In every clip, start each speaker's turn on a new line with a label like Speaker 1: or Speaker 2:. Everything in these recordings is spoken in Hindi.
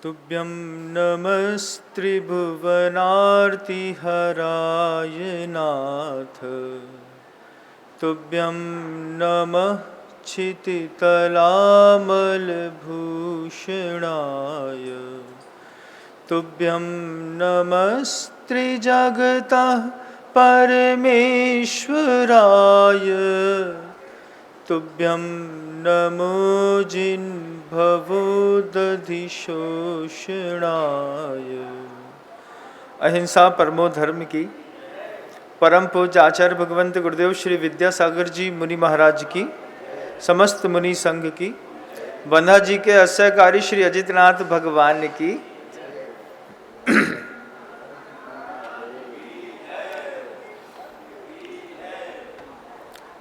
Speaker 1: तुभ्यं नमस्त्रिभुवनार्तिहराय नाथ। तुभ्यं नमः क्षितितलामलभूषणाय। तुभ्यं नमस्त्रिजगतः परमेश्वराय। तुभ्यं नमो जिह्वोदधिशोषणाय। अहिंसा परमो धर्म की परम पूज्य आचार्य भगवंत गुरुदेव श्री विद्यासागर जी मुनि महाराज की, समस्त मुनि संघ की, बंधा जी के अस्यकारी श्री अजितनाथ भगवान की।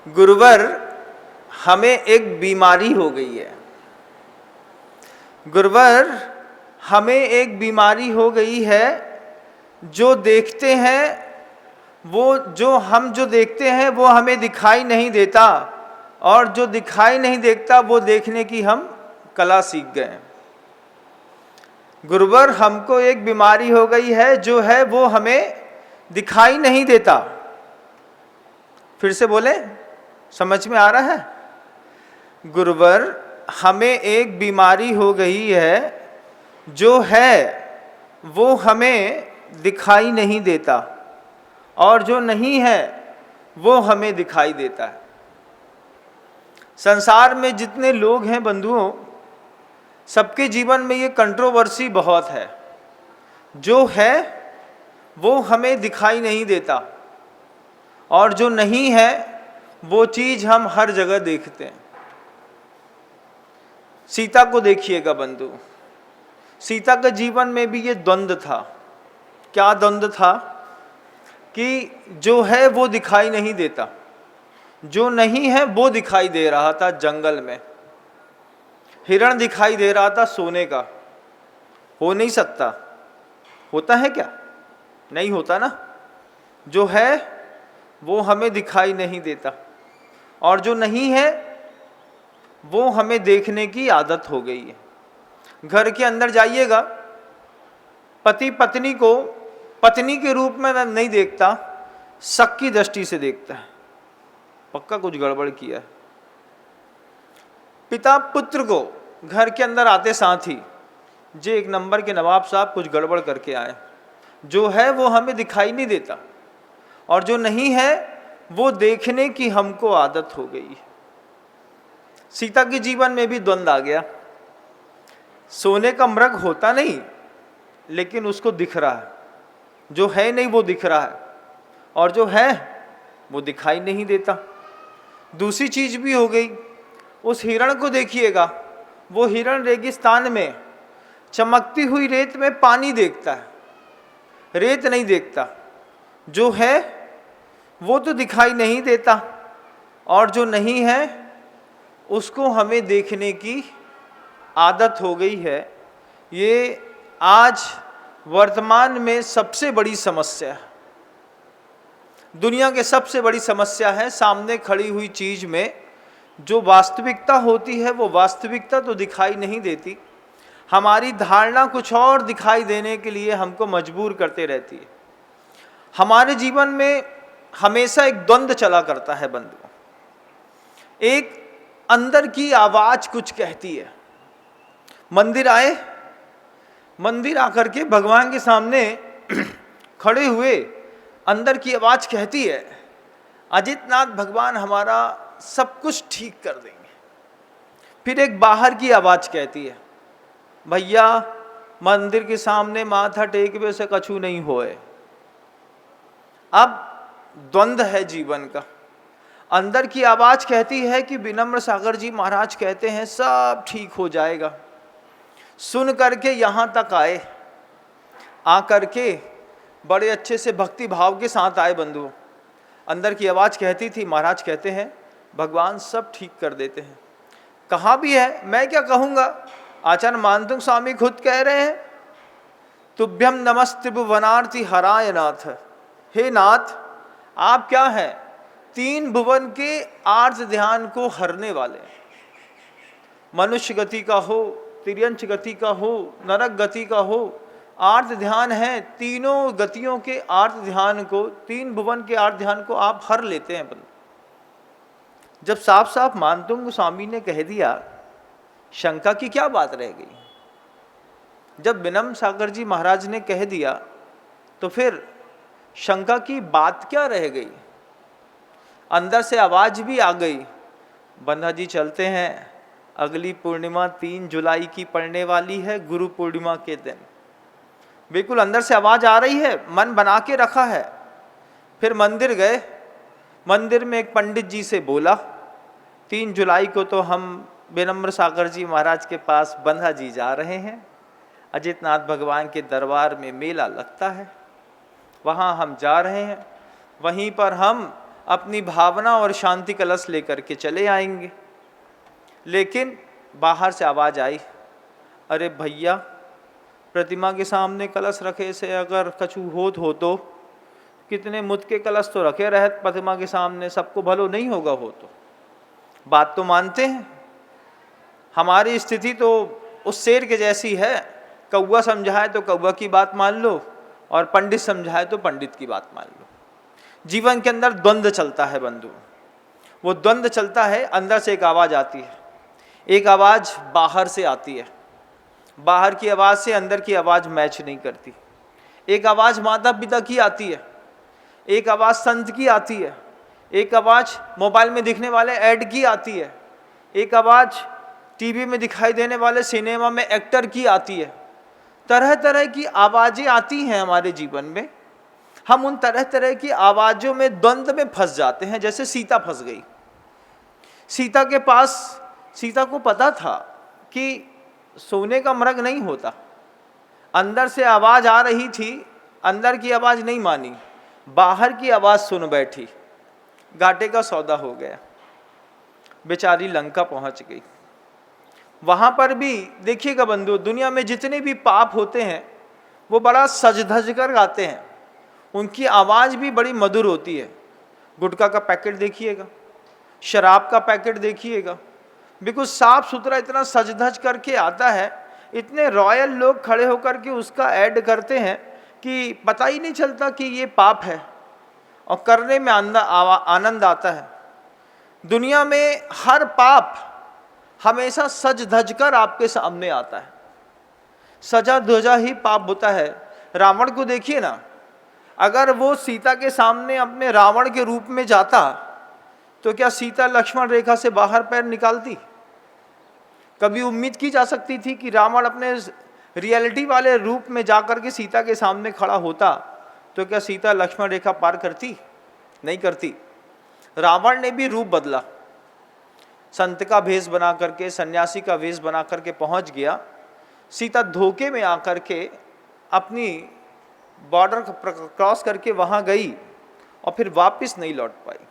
Speaker 1: गुरुवर, हमें एक बीमारी हो गई है। गुरुवर, हमें एक बीमारी हो गई है। जो देखते हैं वो जो देखते हैं वो हमें दिखाई नहीं देता, और जो दिखाई नहीं देखता वो देखने की हम कला सीख गए। गुरुवर, हमको एक बीमारी हो गई है, जो है वो हमें दिखाई नहीं देता। फिर से बोले, समझ में आ रहा है? गुरुवर, हमें एक बीमारी हो गई है, जो है वो हमें दिखाई नहीं देता, और जो नहीं है वो हमें दिखाई देता है। संसार में जितने लोग हैं बंधुओं, सबके जीवन में ये कंट्रोवर्सी बहुत है। जो है वो हमें दिखाई नहीं देता, और जो नहीं है वो चीज हम हर जगह देखते हैं। सीता को देखिएगा बंधु, सीता के जीवन में भी ये द्वंद्व था। क्या द्वंद्व था? कि जो है वो दिखाई नहीं देता, जो नहीं है वो दिखाई दे रहा था। जंगल में हिरण दिखाई दे रहा था सोने का। हो नहीं सकता। होता है क्या? नहीं होता ना। जो है वो हमें दिखाई नहीं देता, और जो नहीं है वो हमें देखने की आदत हो गई है। घर के अंदर जाइएगा, पति पत्नी को पत्नी के रूप में नहीं देखता, शक की दृष्टि से देखता है। पक्का कुछ गड़बड़ किया है। पिता पुत्र को घर के अंदर आते साथ ही, जे एक नंबर के नवाब साहब कुछ गड़बड़ करके आए। जो है वो हमें दिखाई नहीं देता, और जो नहीं है वो देखने की हमको आदत हो गई। सीता के जीवन में भी द्वंद्व आ गया। सोने का मृग होता नहीं, लेकिन उसको दिख रहा है। जो है नहीं वो दिख रहा है, और जो है वो दिखाई नहीं देता। दूसरी चीज भी हो गई। उस हिरण को देखिएगा, वो हिरण रेगिस्तान में चमकती हुई रेत में पानी देखता है, रेत नहीं देखता। जो है वो तो दिखाई नहीं देता, और जो नहीं है उसको हमें देखने की आदत हो गई है। ये आज वर्तमान में सबसे बड़ी समस्या है। दुनिया के सबसे बड़ी समस्या है, सामने खड़ी हुई चीज में जो वास्तविकता होती है वो वास्तविकता तो दिखाई नहीं देती। हमारी धारणा कुछ और दिखाई देने के लिए हमको मजबूर करते रहती है। हमारे जीवन में हमेशा एक द्वंद्व चला करता है बंधुओं। एक अंदर की आवाज कुछ कहती है। मंदिर आए, मंदिर आकर के भगवान के सामने खड़े हुए, अंदर की आवाज कहती है, अजितनाथ भगवान हमारा सब कुछ ठीक कर देंगे। फिर एक बाहर की आवाज कहती है, भैया मंदिर के सामने माथा टेकवे से कछु नहीं होए। अब द्वंद्व है जीवन का। अंदर की आवाज कहती है कि विनम्र सागर जी महाराज कहते हैं सब ठीक हो जाएगा। सुन करके यहाँ तक आए, आकर के बड़े अच्छे से भक्ति भाव के साथ आए बंधु। अंदर की आवाज कहती थी, महाराज कहते हैं भगवान सब ठीक कर देते हैं। कहा भी है, मैं क्या कहूँगा, आचार्य मानतुंग स्वामी खुद कह रहे हैं, तुभ्यम नमस्त्रिभुवनार्ति हराय नाथ। हे नाथ, आप क्या हैं? 3 भुवन के आर्त ध्यान को हरने वाले। मनुष्य गति का हो, तिर्यंच गति का हो, नरक गति का हो, आर्त ध्यान है। तीनों गतियों के आर्त ध्यान को, तीन भुवन के आर्त ध्यान को आप हर लेते हैं बंधु। जब साफ साफ मानतुंग गोस्वामी ने कह दिया, शंका की क्या बात रह गई। जब विनम्र सागर जी महाराज ने कह दिया तो फिर शंका की बात क्या रह गई। अंदर से आवाज भी आ गई, बंधा जी चलते हैं, अगली पूर्णिमा 3 जुलाई की पड़ने वाली है, गुरु पूर्णिमा के दिन। बिल्कुल अंदर से आवाज आ रही है, मन बना के रखा है। फिर मंदिर गए, मंदिर में एक पंडित जी से बोला, 3 जुलाई को तो हम विनम्र सागर जी महाराज के पास बंधा जी जा रहे हैं, अजितनाथ भगवान के दरबार में मेला लगता है, वहाँ हम जा रहे हैं, वहीं पर हम अपनी भावना और शांति कलश लेकर के चले आएंगे। लेकिन बाहर से आवाज़ आई, अरे भैया, प्रतिमा के सामने कलश रखे से अगर कछु हो तो कितने मुद के कलश तो रखे रहे प्रतिमा के सामने, सबको भलो नहीं होगा। हो तो बात तो मानते हैं, हमारी स्थिति तो उस शेर के जैसी है, कौवा समझाए तो कौवा की बात मान लो और पंडित समझाए तो पंडित की बात मान लो। जीवन के अंदर द्वंद्व चलता है बंधु, वो द्वंद्व चलता है। अंदर से एक आवाज़ आती है, एक आवाज़ बाहर से आती है, बाहर की आवाज़ से अंदर की आवाज़ मैच नहीं करती। एक आवाज़ माता पिता की आती है, एक आवाज़ संत की आती है, एक आवाज़ मोबाइल में दिखने वाले ऐड की आती है, एक आवाज़ टीवी में दिखाई देने वाले सिनेमा में एक्टर की आती है। तरह तरह की आवाज़ें आती हैं हमारे जीवन में। हम उन तरह तरह की आवाज़ों में द्वंद्व में फंस जाते हैं। जैसे सीता फंस गई, सीता के पास, सीता को पता था कि सोने का मृग नहीं होता। अंदर से आवाज़ आ रही थी, अंदर की आवाज़ नहीं मानी, बाहर की आवाज़ सुन बैठी, घाटे का सौदा हो गया, बेचारी लंका पहुंच गई। वहाँ पर भी देखिएगा बंधु, दुनिया में जितने भी पाप होते हैं वो बड़ा सज धज कर गाते हैं, उनकी आवाज़ भी बड़ी मधुर होती है। गुटखा का पैकेट देखिएगा, शराब का पैकेट देखिएगा, बिल्कुल साफ सुथरा इतना सज धज करके आता है, इतने रॉयल लोग खड़े होकर के उसका ऐड करते हैं कि पता ही नहीं चलता कि ये पाप है और करने में आनंद आता है। दुनिया में हर पाप हमेशा सज धज कर आपके सामने आता है, सजा धजा ही पाप होता है। रावण को देखिए ना, अगर वो सीता के सामने अपने रावण के रूप में जाता तो क्या सीता लक्ष्मण रेखा से बाहर पैर निकालती? कभी उम्मीद की जा सकती थी कि रावण अपने रियलिटी वाले रूप में जाकर के सीता के सामने खड़ा होता तो क्या सीता लक्ष्मण रेखा पार करती? नहीं करती। रावण ने भी रूप बदला, संत का भेष बना करके, सन्यासी का वेश बना करके पहुंच गया। सीता धोखे में आकर के अपनी बॉर्डर क्रॉस करके वहां गई और फिर वापस नहीं लौट पाई।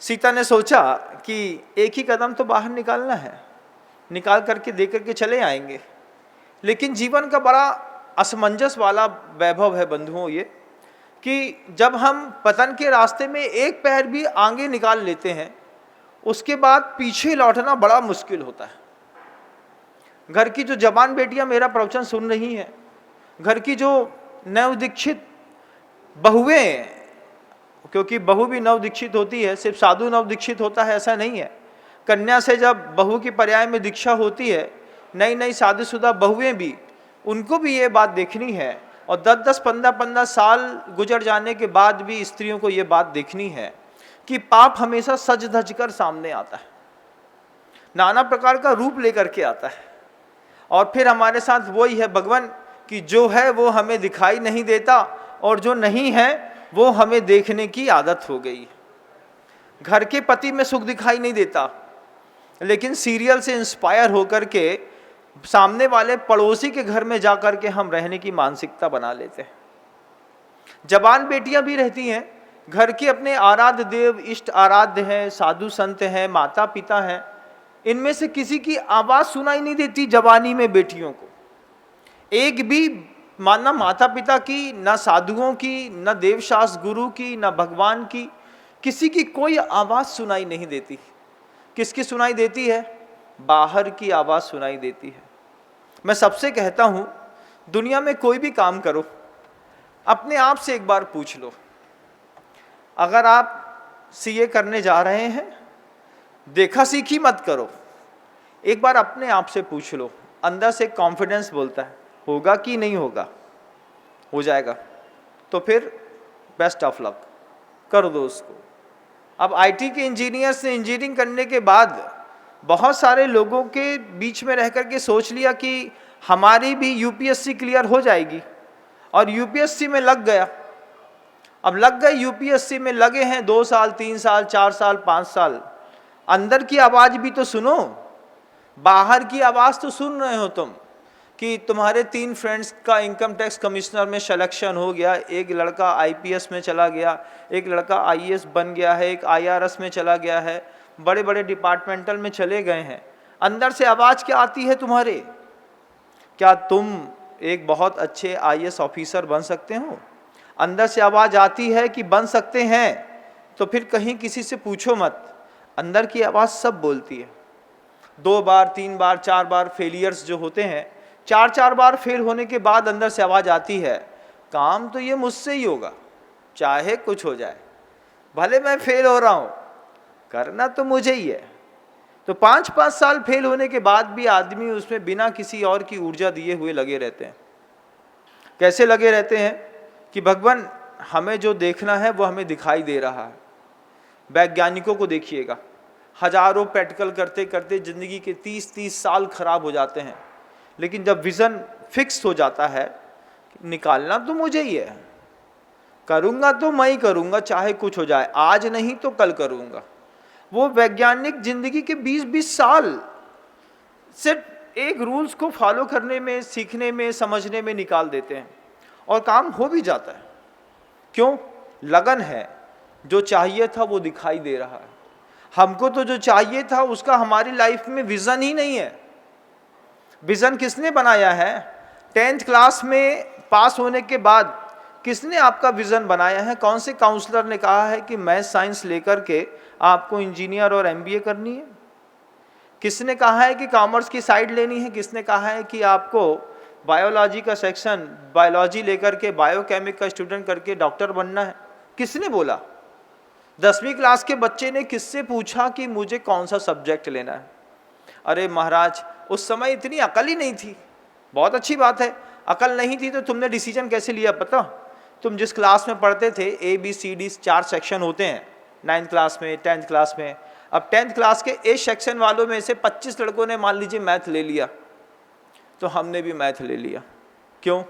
Speaker 1: सीता ने सोचा कि एक ही कदम तो बाहर निकालना है, निकाल करके दे करके चले आएंगे। लेकिन जीवन का बड़ा असमंजस वाला वैभव है बंधुओं ये, कि जब हम पतन के रास्ते में एक पैर भी आगे निकाल लेते हैं, उसके बाद पीछे लौटना बड़ा मुश्किल होता है। घर की जो जवान बेटियां मेरा प्रवचन सुन रही हैं, घर की जो नवदीक्षित बहुएं, क्योंकि बहू भी नवदीक्षित होती है, सिर्फ साधु नवदीक्षित होता है ऐसा नहीं है। कन्या से जब बहू की पर्याय में दीक्षा होती है, नई नई शादीशुदा बहुएं भी, उनको भी ये बात देखनी है। और 10-10, 15-15 साल गुजर जाने के बाद भी स्त्रियों को ये बात देखनी है कि पाप हमेशा सज धज कर सामने आता है, नाना प्रकार का रूप लेकर के आता है। और फिर हमारे साथ वही है भगवान कि जो है वो हमें दिखाई नहीं देता और जो नहीं है वो हमें देखने की आदत हो गई। घर के पति में सुख दिखाई नहीं देता, लेकिन सीरियल से इंस्पायर होकर के सामने वाले पड़ोसी के घर में जाकर के हम रहने की मानसिकता बना लेते हैं। जवान बेटियां भी रहती हैं, घर के अपने आराध्य देव, इष्ट आराध्य हैं, साधु संत हैं, माता पिता हैं, इनमें से किसी की आवाज़ सुनाई नहीं देती जवानी में बेटियों को। एक भी ना माता पिता की, ना साधुओं की, ना देवशास्त्र गुरु की, ना भगवान की, किसी की कोई आवाज़ सुनाई नहीं देती। किसकी सुनाई देती है? बाहर की आवाज़ सुनाई देती है। मैं सबसे कहता हूँ, दुनिया में कोई भी काम करो, अपने आप से एक बार पूछ लो, अगर आप सीए करने जा रहे हैं, देखा सीखी मत करो, एक बार अपने आप से पूछ लो, अंदर से कॉन्फिडेंस बोलता है होगा कि नहीं होगा, हो जाएगा, तो फिर बेस्ट ऑफ लक, कर दो उसको। अब आईटी के इंजीनियर्स ने इंजीनियरिंग करने के बाद बहुत सारे लोगों के बीच में रह कर के सोच लिया कि हमारी भी यूपीएससी क्लियर हो जाएगी, और यूपीएससी में लग गया। अब लग गए यूपीएससी में, लगे हैं 2 साल 3 साल 4 साल 5 साल, अंदर की आवाज़ भी तो सुनो, बाहर की आवाज़ तो सुन रहे हो तुम कि तुम्हारे 3 फ्रेंड्स का इनकम टैक्स कमिश्नर में सिलेक्शन हो गया, एक लड़का आईपीएस में चला गया, एक लड़का आईएएस बन गया है, एक आईआरएस में चला गया है, बड़े बड़े डिपार्टमेंटल में चले गए हैं। अंदर से आवाज़ क्या आती है तुम्हारे? क्या तुम एक बहुत अच्छे आईएएस ऑफिसर बन सकते हो? अंदर से आवाज़ आती है कि बन सकते हैं, तो फिर कहीं किसी से पूछो मत, अंदर की आवाज़ सब बोलती है। 2 बार 3 बार 4 बार फेलियर्स जो होते हैं, 4 बार फेल होने के बाद अंदर से आवाज़ आती है, काम तो ये मुझसे ही होगा, चाहे कुछ हो जाए, भले मैं फेल हो रहा हूँ, करना तो मुझे ही है। तो 5-5 साल फेल होने के बाद भी आदमी उसमें बिना किसी और की ऊर्जा दिए हुए लगे रहते हैं। कैसे लगे रहते हैं कि भगवान हमें जो देखना है वो हमें दिखाई दे रहा है। वैज्ञानिकों को देखिएगा, हजारों प्रैक्टिकल करते करते ज़िंदगी के 30-30 साल खराब हो जाते हैं, लेकिन जब विज़न फिक्स हो जाता है, निकालना तो मुझे ही है, करूँगा तो मैं ही करूँगा, चाहे कुछ हो जाए, आज नहीं तो कल करूँगा, वो वैज्ञानिक ज़िंदगी के 20-20 साल सिर्फ एक रूल्स को फॉलो करने में, सीखने में, समझने में निकाल देते हैं, और काम हो भी जाता है। क्यों? लगन है, जो चाहिए था वो दिखाई दे रहा है। हमको तो जो चाहिए था उसका हमारी लाइफ में विज़न ही नहीं है। विज़न किसने बनाया है? 10th क्लास में पास होने के बाद किसने आपका विज़न बनाया है? कौन से काउंसलर ने कहा है कि मैथ साइंस लेकर के आपको इंजीनियर और एमबीए करनी है? किसने कहा है कि कॉमर्स की साइड लेनी है? किसने कहा है कि आपको बायोलॉजी का सेक्शन, बायोलॉजी लेकर के बायोकेमिक का स्टूडेंट करके डॉक्टर बनना है? किसने बोला? 10वीं क्लास के बच्चे ने किससे पूछा कि मुझे कौन सा सब्जेक्ट लेना है? अरे महाराज, उस समय इतनी अकल ही नहीं थी। बहुत अच्छी बात है, अकल नहीं थी तो तुमने डिसीजन कैसे लिया पता? तुम जिस क्लास में पढ़ते थे, ABCD 4 सेक्शन होते हैं 9th क्लास में, 10th क्लास में। अब 10th क्लास के A सेक्शन वालों में से 25 लड़कों ने मान लीजिए मैथ ले लिया, तो हमने भी मैथ ले लिया। क्यों?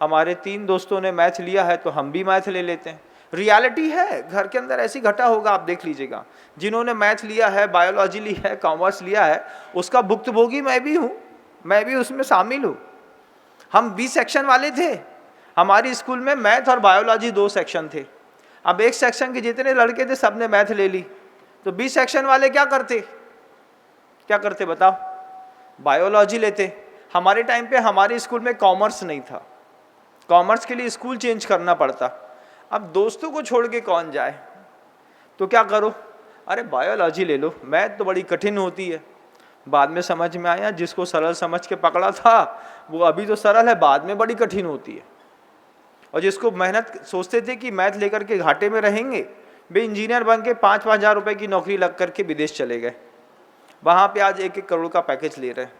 Speaker 1: हमारे 3 दोस्तों ने मैथ लिया है तो हम भी मैथ ले लेते हैं। रियलिटी है, घर के अंदर ऐसी घटा होगा, आप देख लीजिएगा। जिन्होंने मैथ लिया है, बायोलॉजी ली है, कॉमर्स लिया है, उसका भुक्तभोगी मैं भी हूँ, मैं भी उसमें शामिल हूँ। हम B सेक्शन वाले थे, हमारी स्कूल में मैथ और बायोलॉजी 2 सेक्शन थे। अब एक सेक्शन के जितने लड़के थे सबने मैथ ले ली, तो B सेक्शन वाले क्या करते बताओ? बायोलॉजी लेते। हमारे टाइम पे हमारे स्कूल में कॉमर्स नहीं था, कॉमर्स के लिए स्कूल चेंज करना पड़ता। अब दोस्तों को छोड़ के कौन जाए, तो क्या करो? अरे बायोलॉजी ले लो, मैथ तो बड़ी कठिन होती है। बाद में समझ में आया, जिसको सरल समझ के पकड़ा था वो अभी तो सरल है, बाद में बड़ी कठिन होती है। और जिसको मेहनत सोचते थे कि मैथ लेकर के घाटे में रहेंगे, वे इंजीनियर बन के 5-5 हज़ार रुपये की नौकरी लग करके विदेश चले गए, वहाँ पे आज 1-1 करोड़ का पैकेज ले रहे हैं।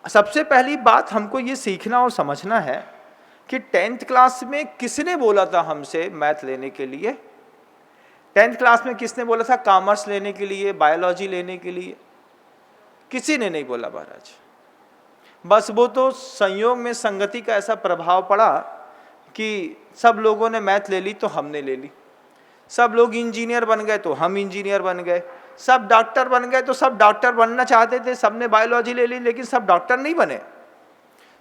Speaker 1: सबसे पहली बात हमको ये सीखना और समझना है कि 10th क्लास में किसने बोला था हमसे मैथ लेने के लिए? 10th क्लास में किसने बोला था कॉमर्स लेने के लिए, बायोलॉजी लेने के लिए? किसी ने नहीं बोला महाराज। बस वो तो संयोग में संगति का ऐसा प्रभाव पड़ा कि सब लोगों ने मैथ ले ली तो हमने ले ली, सब लोग इंजीनियर बन गए तो हम इंजीनियर बन गए, सब डॉक्टर बन गए तो सब डॉक्टर बनना चाहते थे, सबने बायोलॉजी ले ली, लेकिन सब डॉक्टर नहीं बने।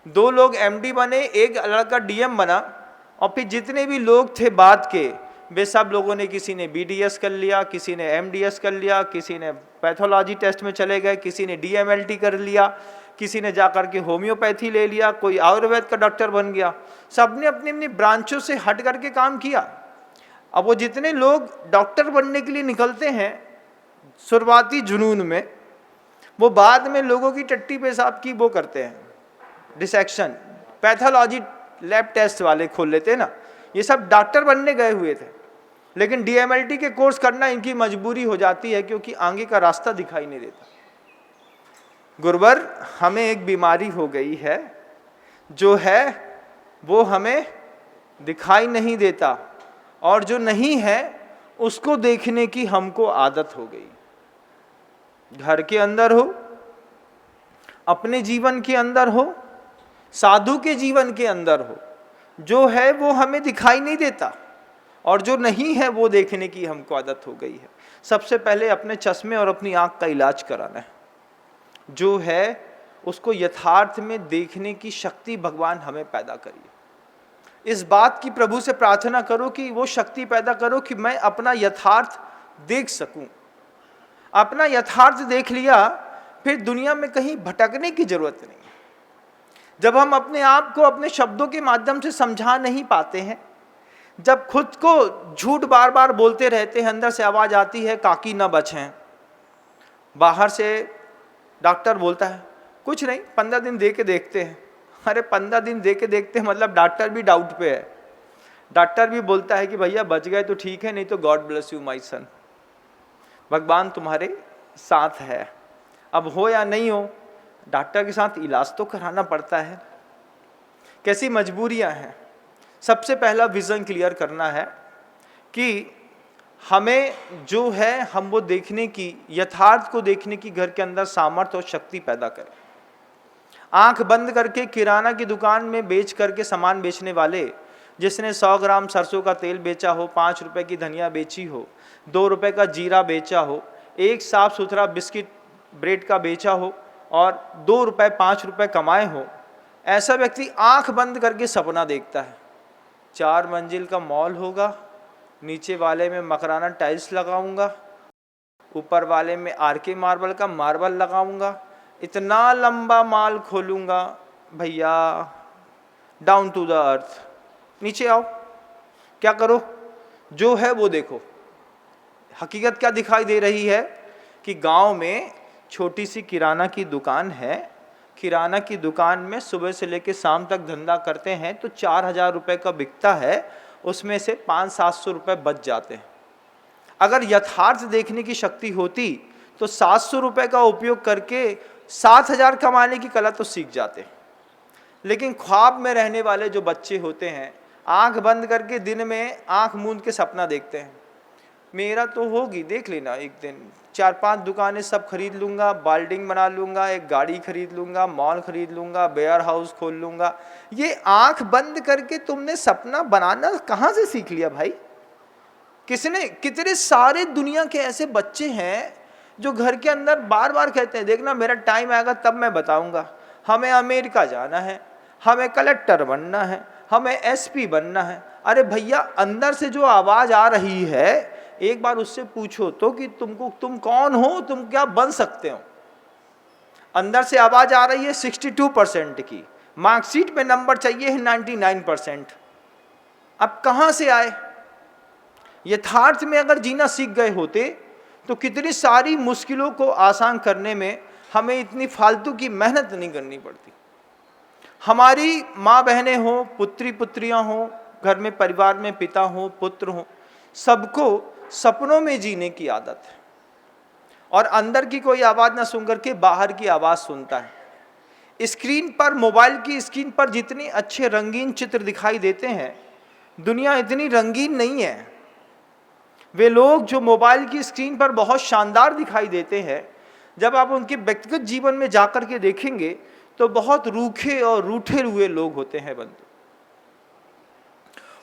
Speaker 1: 2 लोग MD बने, एक लड़का DM बना, और फिर जितने भी लोग थे बाद के, वे सब लोगों ने, किसी ने BDS कर लिया, किसी ने MDS कर लिया, किसी ने पैथोलॉजी टेस्ट में चले गए, किसी ने DMLT कर लिया, किसी ने जाकर के होम्योपैथी ले लिया, कोई आयुर्वेद का डॉक्टर बन गया। सबने अपनी अपनी ब्रांचों से हट करके काम किया। अब वो जितने लोग डॉक्टर बनने के लिए निकलते हैं शुरुआती जुनून में, वो बाद में लोगों की टट्टी पेशाब की वो करते हैं, डिसेक्शन, पैथोलॉजी लैब टेस्ट वाले खोल लेते हैं ना। ये सब डॉक्टर बनने गए हुए थे, लेकिन डीएमएलटी के कोर्स करना इनकी मजबूरी हो जाती है, क्योंकि आगे का रास्ता दिखाई नहीं देता। गुरुवर, हमें एक बीमारी हो गई है, जो है वो हमें दिखाई नहीं देता, और जो नहीं है उसको देखने की हमको आदत हो गई। घर के अंदर हो, अपने जीवन के अंदर हो, साधु के जीवन के अंदर हो, जो है वो हमें दिखाई नहीं देता, और जो नहीं है वो देखने की हमको आदत हो गई है। सबसे पहले अपने चश्मे और अपनी आंख का इलाज कराना है। जो है उसको यथार्थ में देखने की शक्ति भगवान हमें पैदा करिए। इस बात की प्रभु से प्रार्थना करो कि वो शक्ति पैदा करो कि मैं अपना यथार्थ देख सकूं। अपना यथार्थ देख लिया, फिर दुनिया में कहीं भटकने की जरूरत नहीं। जब हम अपने आप को अपने शब्दों के माध्यम से समझा नहीं पाते हैं, जब खुद को झूठ बार बार बोलते रहते हैं, अंदर से आवाज आती है काकी न बचें, बाहर से डॉक्टर बोलता है कुछ नहीं 15 दिन दे के देखते हैं। अरे 15 दिन दे के देखते हैं मतलब डॉक्टर भी डाउट पे है। डॉक्टर भी बोलता है कि भैया बच गए तो ठीक है, नहीं तो God bless you my son, भगवान तुम्हारे साथ है। अब हो या नहीं हो, डॉक्टर के साथ इलाज तो कराना पड़ता है। कैसी मजबूरियां हैं। सबसे पहला विजन क्लियर करना है कि हमें जो है हम वो देखने की, यथार्थ को देखने की घर के अंदर सामर्थ्य और शक्ति पैदा करें। आंख बंद करके किराना की दुकान में बेच करके सामान बेचने वाले, जिसने 100 ग्राम सरसों का तेल बेचा हो, 5 रुपए की धनिया बेची हो, 2 रुपए का जीरा बेचा हो, एक साफ सुथरा बिस्किट ब्रेड का बेचा हो और 2 रुपए 5 रुपए कमाए हो, ऐसा व्यक्ति आंख बंद करके सपना देखता है 4 मंजिल का मॉल होगा, नीचे वाले में मकराना टाइल्स लगाऊंगा, ऊपर वाले में आरके मार्बल का मार्बल लगाऊंगा, इतना लंबा माल खोलूंगा भैया, डाउन टू द अर्थ, नीचे आओ, क्या करो, जो है वो देखो। हकीकत क्या दिखाई दे रही है कि गांव में छोटी सी किराना की दुकान है। किराना की दुकान में सुबह से लेकर शाम तक धंधा करते हैं तो 4000 रुपये का बिकता है, उसमें से 500-700 रुपये बच जाते हैं। अगर यथार्थ देखने की शक्ति होती तो 700 रुपये का उपयोग करके 7000 कमाने की कला तो सीख जाते। लेकिन ख्वाब में रहने वाले जो बच्चे होते हैं, आंख बंद करके दिन में आंख मूंद के सपना देखते हैं, मेरा तो होगी, देख लेना एक दिन 4-5 दुकानें सब खरीद लूँगा, बाल्डिंग बना लूँगा, एक गाड़ी खरीद लूँगा, मॉल खरीद लूँगा, वेयर हाउस खोल लूँगा। ये आंख बंद करके तुमने सपना बनाना कहाँ से सीख लिया भाई? किसने? कितने सारे दुनिया के ऐसे बच्चे हैं जो घर के अंदर बार बार कहते हैं देखना मेरा टाइम आएगा तब मैं बताऊँगा, हमें अमेरिका जाना है, हमें कलेक्टर बनना है, हमें एसपी बनना है। अरे भैया, अंदर से जो आवाज़ आ रही है एक बार उससे पूछो तो कि तुम कौन हो, तुम क्या बन सकते हो। अंदर से आवाज आ रही है 62% की, मार्कशीट पे नंबर चाहिए है 99%। अब कहां से आए? यथार्थ में अगर जीना सीख गए होते तो कितनी सारी मुश्किलों को आसान करने में हमें इतनी फालतू की मेहनत नहीं करनी पड़ती। हमारी माँ बहनें हो, पुत्री पुत्रियां हो, घर में परिवार में पिता हो, पुत्र हो, सबको सपनों में जीने की आदत है और अंदर की कोई आवाज़ ना सुन करके बाहर की आवाज़ सुनता है। स्क्रीन पर, मोबाइल की स्क्रीन पर जितने अच्छे रंगीन चित्र दिखाई देते हैं, दुनिया इतनी रंगीन नहीं है। वे लोग जो मोबाइल की स्क्रीन पर बहुत शानदार दिखाई देते हैं, जब आप उनके व्यक्तिगत जीवन में जाकर के देखेंगे तो बहुत रूखे और रूठे हुए लोग होते हैं बंधु।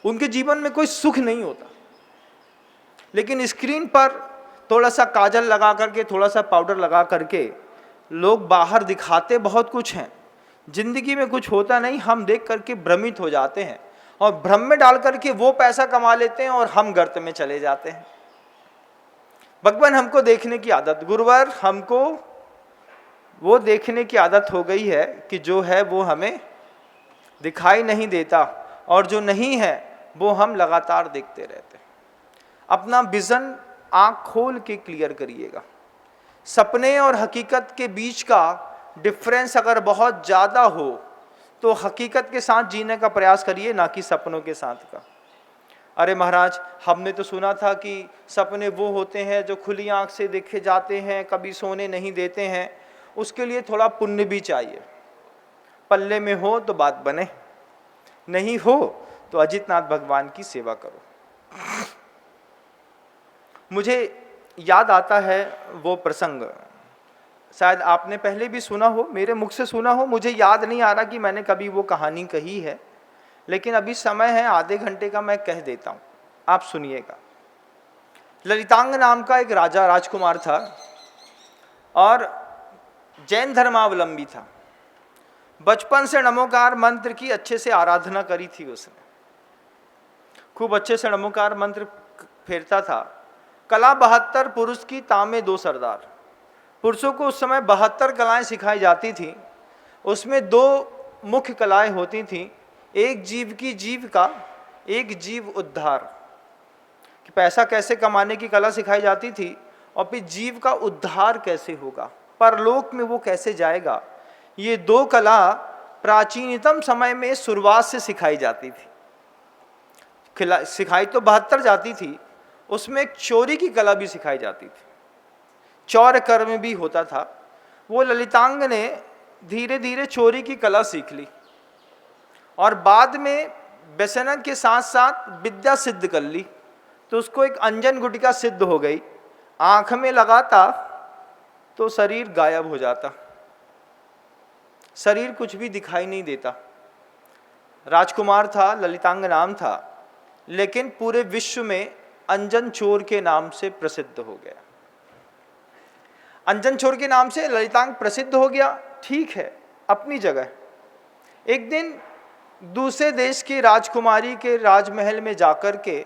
Speaker 1: उनके जीवन में कोई सुख नहीं होता। लेकिन स्क्रीन पर थोड़ा सा काजल लगा करके, थोड़ा सा पाउडर लगा करके लोग बाहर दिखाते बहुत कुछ हैं, जिंदगी में कुछ होता नहीं। हम देख करके भ्रमित हो जाते हैं और भ्रम में डाल करके वो पैसा कमा लेते हैं और हम गर्त में चले जाते हैं। भगवान हमको देखने की आदत, गुरुवर हमको वो देखने की आदत हो गई है कि जो है वो हमें दिखाई नहीं देता और जो नहीं है वो हम लगातार देखते रहते हैं। अपना विजन आँख खोल के क्लियर करिएगा। सपने और हकीकत के बीच का डिफरेंस अगर बहुत ज़्यादा हो तो हकीकत के साथ जीने का प्रयास करिए, ना कि सपनों के साथ का। अरे महाराज, हमने तो सुना था कि सपने वो होते हैं जो खुली आंख से देखे जाते हैं, कभी सोने नहीं देते हैं। उसके लिए थोड़ा पुण्य भी चाहिए। पल्ले में हो तो बात बने, नहीं हो तो अजितनाथ भगवान की सेवा करो। मुझे याद आता है वो प्रसंग, शायद आपने पहले भी सुना हो, मेरे मुख से सुना हो, मुझे याद नहीं आ रहा कि मैंने कभी वो कहानी कही है, लेकिन अभी समय है आधे घंटे का, मैं कह देता हूँ, आप सुनिएगा। ललितांग नाम का एक राजा राजकुमार था और जैन धर्मावलंबी था। बचपन से नमोकार मंत्र की अच्छे से आराधना करी थी उसने, खूब अच्छे से नमोकार मंत्र फेरता था। कला 72 पुरुष की, तामे 2 सरदार। पुरुषों को उस समय 72 कलाएं सिखाई जाती थी। उसमें 2 मुख्य कलाएं होती थीं, एक जीव की जीविका, एक जीव उद्धार, कि पैसा कैसे कमाने की कला सिखाई जाती थी, और फिर जीव का उद्धार कैसे होगा, परलोक में वो कैसे जाएगा। ये 2 कला प्राचीनतम समय में शुरुआत से सिखाई जाती थी। सिखाई तो 72 जाती थी, उसमें एक चोरी की कला भी सिखाई जाती थी, चौर कर्म भी होता था। वो ललितांग ने धीरे धीरे चोरी की कला सीख ली और बाद में व्यसनन के साथ साथ विद्या सिद्ध कर ली, तो उसको एक अंजन गुटिका सिद्ध हो गई। आंख में लगाता तो शरीर गायब हो जाता, शरीर कुछ भी दिखाई नहीं देता। राजकुमार था, ललितांग नाम था, लेकिन पूरे विश्व में अंजन चोर के नाम से प्रसिद्ध हो गया। अंजन चोर के नाम से ललितांग प्रसिद्ध हो गया, ठीक है, अपनी जगह। एक दिन दूसरे देश की राजकुमारी के राजमहल में जाकर के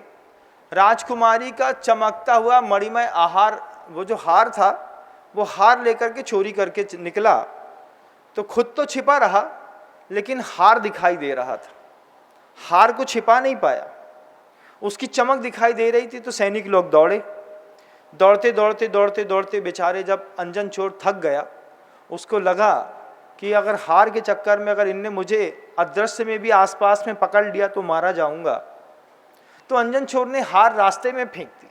Speaker 1: राजकुमारी का चमकता हुआ मणिमय आहार, वो जो हार था, वो हार लेकर के चोरी करके निकला। तो खुद तो छिपा रहा, लेकिन हार दिखाई दे रहा था। हार को छिपा नहीं पाया, उसकी चमक दिखाई दे रही थी। तो सैनिक लोग दौड़े, दौड़ते दौड़ते दौड़ते दौड़ते बेचारे जब अंजन चोर थक गया, उसको लगा कि अगर हार के चक्कर में अगर इनने मुझे अदृश्य में भी आसपास में पकड़ लिया तो मारा जाऊंगा। तो अंजन चोर ने हार रास्ते में फेंक दी।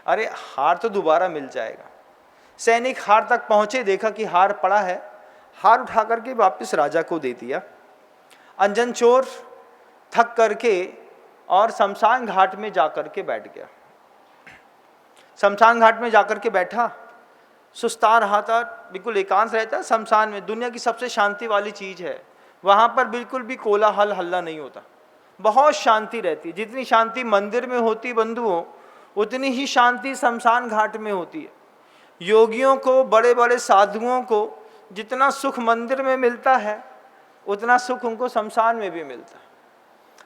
Speaker 1: अरे हार तो दोबारा मिल जाएगा। सैनिक हार तक पहुंचे, देखा कि हार पड़ा है, हार उठा करके वापस राजा को दे दिया। अंजन चोर थक करके और शमशान घाट में जाकर के बैठ गया। शमशान घाट में जाकर के बैठा, सुस्ता रहा था, बिल्कुल एकांत रहता है। शमशान में दुनिया की सबसे शांति वाली चीज़ है, वहाँ पर बिल्कुल भी कोलाहल हल्ला नहीं होता, बहुत शांति रहती है। जितनी शांति मंदिर में होती बंधुओं, उतनी ही शांति शमशान घाट में होती है। योगियों को, बड़े बड़े साधुओं को जितना सुख मंदिर में मिलता है, उतना सुख उनको शमशान में भी मिलता है।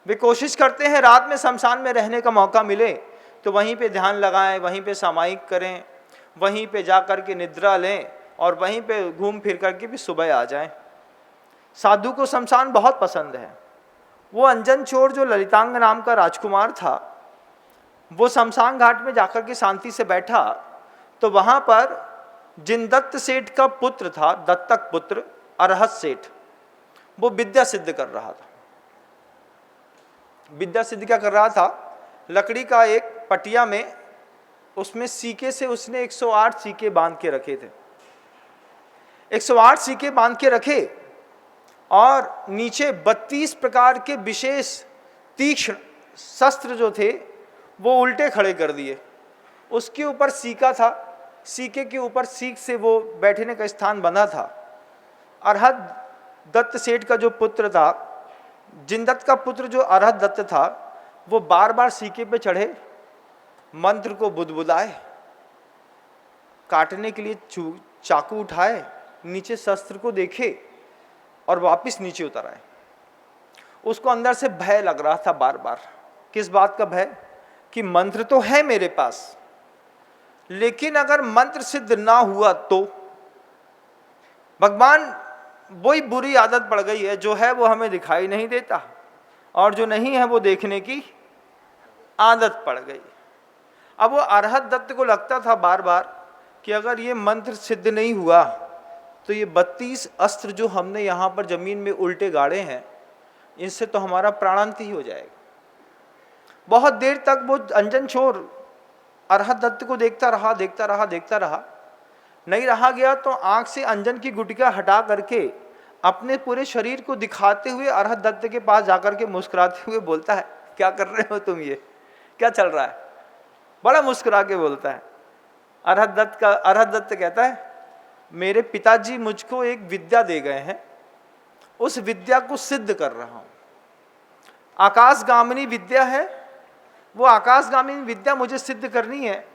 Speaker 1: वे कोशिश करते हैं रात में शमशान में रहने का मौका मिले तो वहीं पे ध्यान लगाएं, वहीं पे सामायिक करें, वहीं पे जा कर के निद्रा लें और वहीं पे घूम फिर करके भी सुबह आ जाएं। साधु को शमशान बहुत पसंद है। वो अंजन चोर जो ललितांग नाम का राजकुमार था, वो शमशान घाट में जाकर के शांति से बैठा, तो वहाँ पर जिनदत्त सेठ का पुत्र था, दत्तक पुत्र अरहत सेठ, वो विद्या सिद्ध कर रहा था। विद्या सिद्ध क्या कर रहा था? लकड़ी का एक पटिया में, उसमें सीके से उसने 108 सीके बांध के रखे थे। 108 सीके बांध के रखे और नीचे 32 प्रकार के विशेष तीक्ष्ण शस्त्र जो थे वो उल्टे खड़े कर दिए। उसके ऊपर सीका था, सीके के ऊपर सीक से वो बैठने का स्थान बना था। अरहत दत्त सेठ का जो पुत्र था, जिनदत्त का पुत्र जो अरहत दत्त था, वो बार बार सीके पे चढ़े, मंत्र को बुदबुदाए, काटने के लिए चाकू उठाए, नीचे शस्त्र को देखे और वापस नीचे उतर आए। उसको अंदर से भय लग रहा था बार बार। किस बात का भय? कि मंत्र तो है मेरे पास, लेकिन अगर मंत्र सिद्ध ना हुआ तो भगवान, वही बुरी आदत पड़ गई है, जो है वो हमें दिखाई नहीं देता और जो नहीं है वो देखने की आदत पड़ गई। अब वो अरहत दत्त को लगता था बार बार कि अगर ये मंत्र सिद्ध नहीं हुआ तो ये 32 अस्त्र जो हमने यहाँ पर जमीन में उल्टे गाड़े हैं, इनसे तो हमारा प्राणांत ही हो जाएगा। बहुत देर तक वो अंजन चोर अरहत दत्त को देखता रहा। नहीं रहा गया तो आंख से अंजन की गुटिका हटा करके अपने पूरे शरीर को दिखाते हुए अरहत दत्त के पास जाकर के मुस्कुराते हुए बोलता है, क्या कर रहे हो तुम, ये क्या चल रहा है? बड़ा मुस्कुरा के बोलता है। अरहत दत्त कहता है, मेरे पिताजी मुझको एक विद्या दे गए हैं, उस विद्या को सिद्ध कर रहा हूं। आकाशगामिनी विद्या है, वो आकाशगामिनी विद्या मुझे सिद्ध करनी है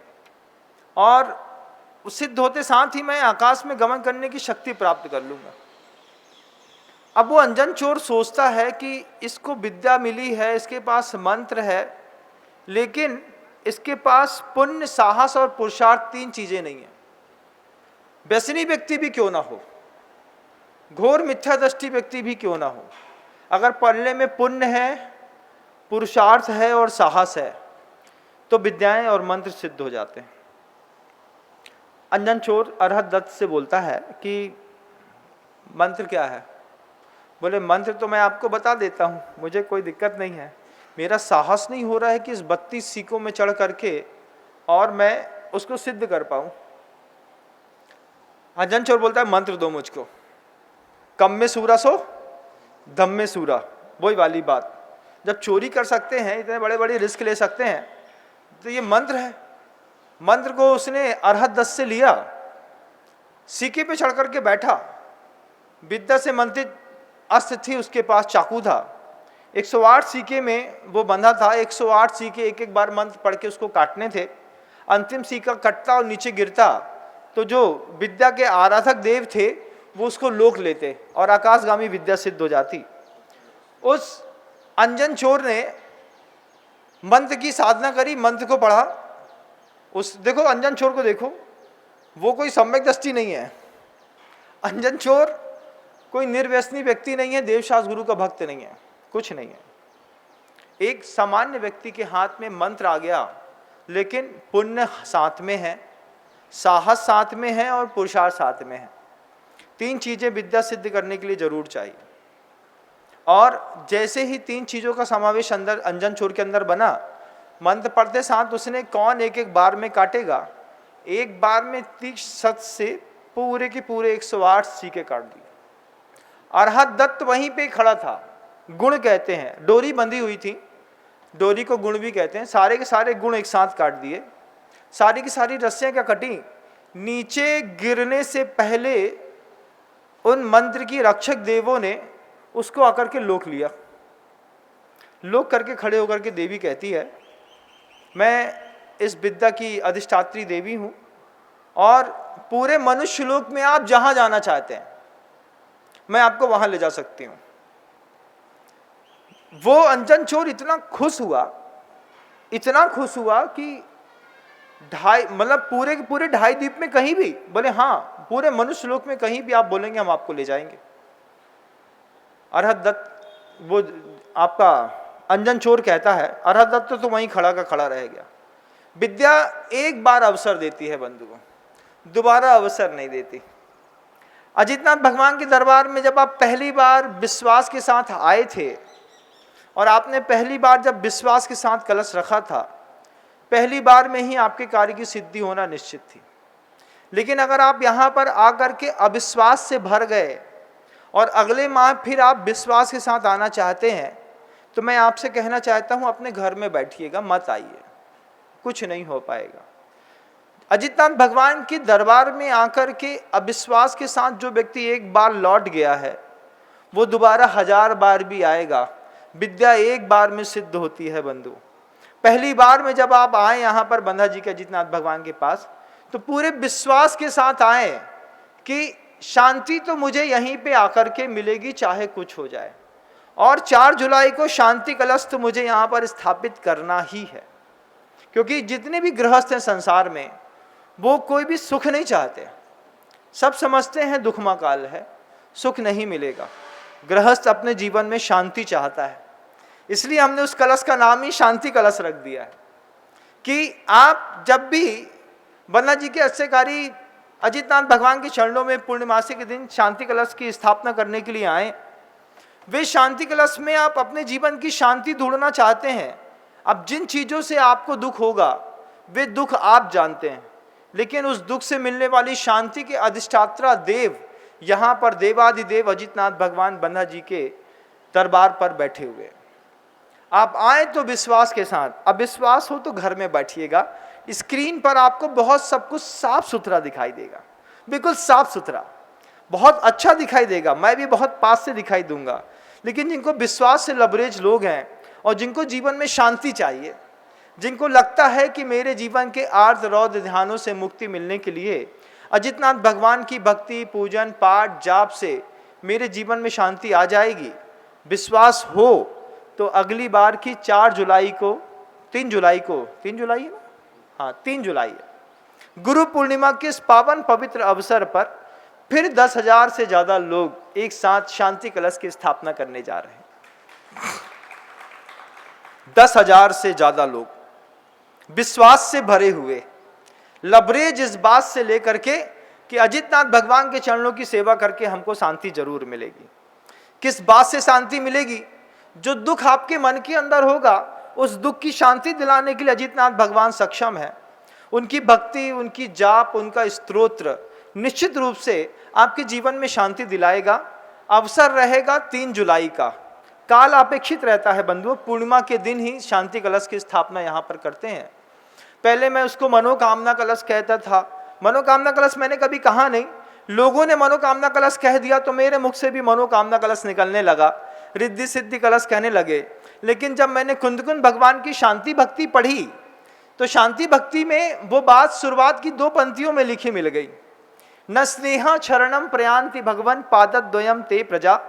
Speaker 1: और सिद्ध होते साथ ही मैं आकाश में गमन करने की शक्ति प्राप्त कर लूंगा। अब वो अंजन चोर सोचता है कि इसको विद्या मिली है, इसके पास मंत्र है, लेकिन इसके पास पुण्य, साहस और पुरुषार्थ 3 चीजें नहीं है। व्यसनी व्यक्ति भी क्यों ना हो, घोर मिथ्या दृष्टि व्यक्ति भी क्यों ना हो, अगर पढ़ने में पुण्य है, पुरुषार्थ है और साहस है तो विद्याएं और मंत्र सिद्ध हो जाते हैं। अंजन चोर अरहत दत्त से बोलता है कि मंत्र क्या है? बोले, मंत्र तो मैं आपको बता देता हूँ, मुझे कोई दिक्कत नहीं है, मेरा साहस नहीं हो रहा है कि इस 32 सीखों में चढ़ करके और मैं उसको सिद्ध कर पाऊँ। अंजन चोर बोलता है, मंत्र दो मुझको, कम में सूरा सो धम में सूरा। वही वाली बात, जब चोरी कर सकते हैं, इतने बड़े बड़े रिस्क ले सकते हैं, तो ये मंत्र है। मंत्र को उसने अरहत दत्त से लिया, सीके पे चढ़ करके बैठा, विद्या से मंत्रित अस्त्र थी उसके पास, चाकू था, 108 सीके में वो बंधा था। 108 सीके एक एक बार मंत्र पढ़ के उसको काटने थे। अंतिम सीका कटता और नीचे गिरता तो जो विद्या के आराधक देव थे वो उसको लोक लेते और आकाशगामी विद्या सिद्ध हो जाती। उस अंजन चोर ने मंत्र की साधना करी, मंत्र को पढ़ा। उस देखो अंजन चोर को देखो, वो कोई सम्यक दृष्टि नहीं है। अंजन चोर कोई निर्व्यसनी व्यक्ति नहीं है, देवशास्त्र गुरु का भक्त नहीं है, कुछ नहीं है। एक सामान्य व्यक्ति के हाथ में मंत्र आ गया, लेकिन पुण्य साथ में है, साहस साथ में है और पुरुषार्थ साथ में है। 3 चीजें विद्या सिद्ध करने के लिए जरूर चाहिए। और जैसे ही 3 चीजों का समावेश अंदर अंजन चोर के अंदर बना, मंत्र पढ़ते साथ उसने कौन एक एक बार में काटेगा, एक बार में 30 शत से पूरे के पूरे 108 सीके काट दिए। अरहत दत्त वहीं पे खड़ा था। गुण कहते हैं, डोरी बंधी हुई थी, डोरी को गुण भी कहते हैं। सारे के सारे गुण एक साथ काट दिए। सारी की सारी रस्सियां क्या कटी, नीचे गिरने से पहले उन मंत्र की रक्षक देवों ने उसको आकर के लोक लिया। लोक करके खड़े होकर के देवी कहती है, मैं इस विद्या की अधिष्ठात्री देवी हूं और पूरे मनुष्य लोक में आप जहां जाना चाहते हैं मैं आपको वहां ले जा सकती हूं। वो अंजन चोर इतना खुश हुआ कि पूरे के पूरे 2.5 द्वीप में कहीं भी, बोले हाँ पूरे मनुष्य लोक में कहीं भी आप बोलेंगे हम आपको ले जाएंगे। अरहत दत्त, वो आपका अंजन चोर कहता है, अरहत दत्त तो वहीं खड़ा का खड़ा रह गया। विद्या एक बार अवसर देती है बंधु को, दोबारा अवसर नहीं देती। अजितनाथ भगवान के दरबार में जब आप पहली बार विश्वास के साथ आए थे और आपने पहली बार जब विश्वास के साथ कलश रखा था, पहली बार में ही आपके कार्य की सिद्धि होना निश्चित थी। लेकिन अगर आप यहाँ पर आकर के अविश्वास से भर गए और अगले माह फिर आप विश्वास के साथ आना चाहते हैं, तो मैं आपसे कहना चाहता हूँ अपने घर में बैठिएगा, मत आइए, कुछ नहीं हो पाएगा। अजितनाथ भगवान के दरबार में आकर के अविश्वास के साथ जो व्यक्ति एक बार लौट गया है, वो दोबारा 1000 बार भी आएगा। विद्या एक बार में सिद्ध होती है बंधु। पहली बार में जब आप आए यहाँ पर बंधा जी के अजितनाथ भगवान के पास, तो पूरे विश्वास के साथ आए कि शांति तो मुझे यहीं पे आकर के मिलेगी, चाहे कुछ हो जाए। और 4 जुलाई को शांति कलश तो मुझे यहाँ पर स्थापित करना ही है, क्योंकि जितने भी गृहस्थ हैं संसार में, वो कोई भी सुख नहीं चाहते। सब समझते हैं दुखमा काल है, सुख नहीं मिलेगा। गृहस्थ अपने जीवन में शांति चाहता है, इसलिए हमने उस कलश का नाम ही शांति कलश रख दिया है कि आप जब भी बन्ना जी के अस्यकारी अजितनाथ भगवान के चरणों में पूर्णिमासी के दिन शांति कलश की स्थापना करने के लिए आए। वे शांति कलश में आप अपने जीवन की शांति ढूंढना चाहते हैं। अब जिन चीज़ों से आपको दुख होगा वे दुख आप जानते हैं, लेकिन उस दुख से मिलने वाली शांति के अधिष्ठात्रा देव यहाँ पर देवादिदेव अजितनाथ भगवान बन्ना जी के दरबार पर बैठे हुए। आप आए तो विश्वास के साथ, अविश्वास हो तो घर में बैठिएगा। स्क्रीन पर आपको बहुत सब कुछ साफ सुथरा दिखाई देगा, बिल्कुल साफ सुथरा, बहुत अच्छा दिखाई देगा। मैं भी बहुत पास से दिखाई दूंगा, लेकिन जिनको विश्वास से लबरेज लोग हैं और जिनको जीवन में शांति चाहिए, जिनको लगता है कि मेरे जीवन के आर्त रौद्र ध्यानों से मुक्ति मिलने के लिए अजितनाथ भगवान की भक्ति, पूजन, पाठ, जाप से मेरे जीवन में शांति आ जाएगी, विश्वास हो तो अगली बार की 3 जुलाई है ना, हाँ 3 जुलाई है, गुरु पूर्णिमा के इस पावन पवित्र अवसर पर फिर 10,000 से ज्यादा लोग एक साथ शांति कलश की स्थापना करने जा रहे हैं। 10,000 से ज्यादा लोग विश्वास से भरे हुए, लबरेज इस बात से लेकर के कि अजितनाथ भगवान के चरणों की सेवा करके हमको शांति जरूर मिलेगी। किस बात से शांति मिलेगी? जो दुख आपके मन के अंदर होगा उस दुख की शांति दिलाने के लिए अजितनाथ भगवान सक्षम है। उनकी भक्ति, उनकी जाप, उनका स्तोत्र निश्चित रूप से आपके जीवन में शांति दिलाएगा। अवसर रहेगा 3 जुलाई का, काल अपेक्षित रहता है बंधुओं। पूर्णिमा के दिन ही शांति कलश की स्थापना यहाँ पर करते हैं। पहले मैं उसको मनोकामना कलश कहता था। मनोकामना कलश मैंने कभी कहा नहीं, लोगों ने मनोकामना कलश कह दिया तो मेरे मुख से भी मनोकामना कलश निकलने लगा, रिद्धि सिद्धि कलश कहने लगे। लेकिन जब मैंने कुंदकुंद भगवान की शांति भक्ति पढ़ी तो शांति भक्ति में वो बात शुरुआत की 2 पंक्तियों में लिखी मिल गई। न स्नेहा शरणम प्रयांति भगवन पादद्वयम ते प्रजा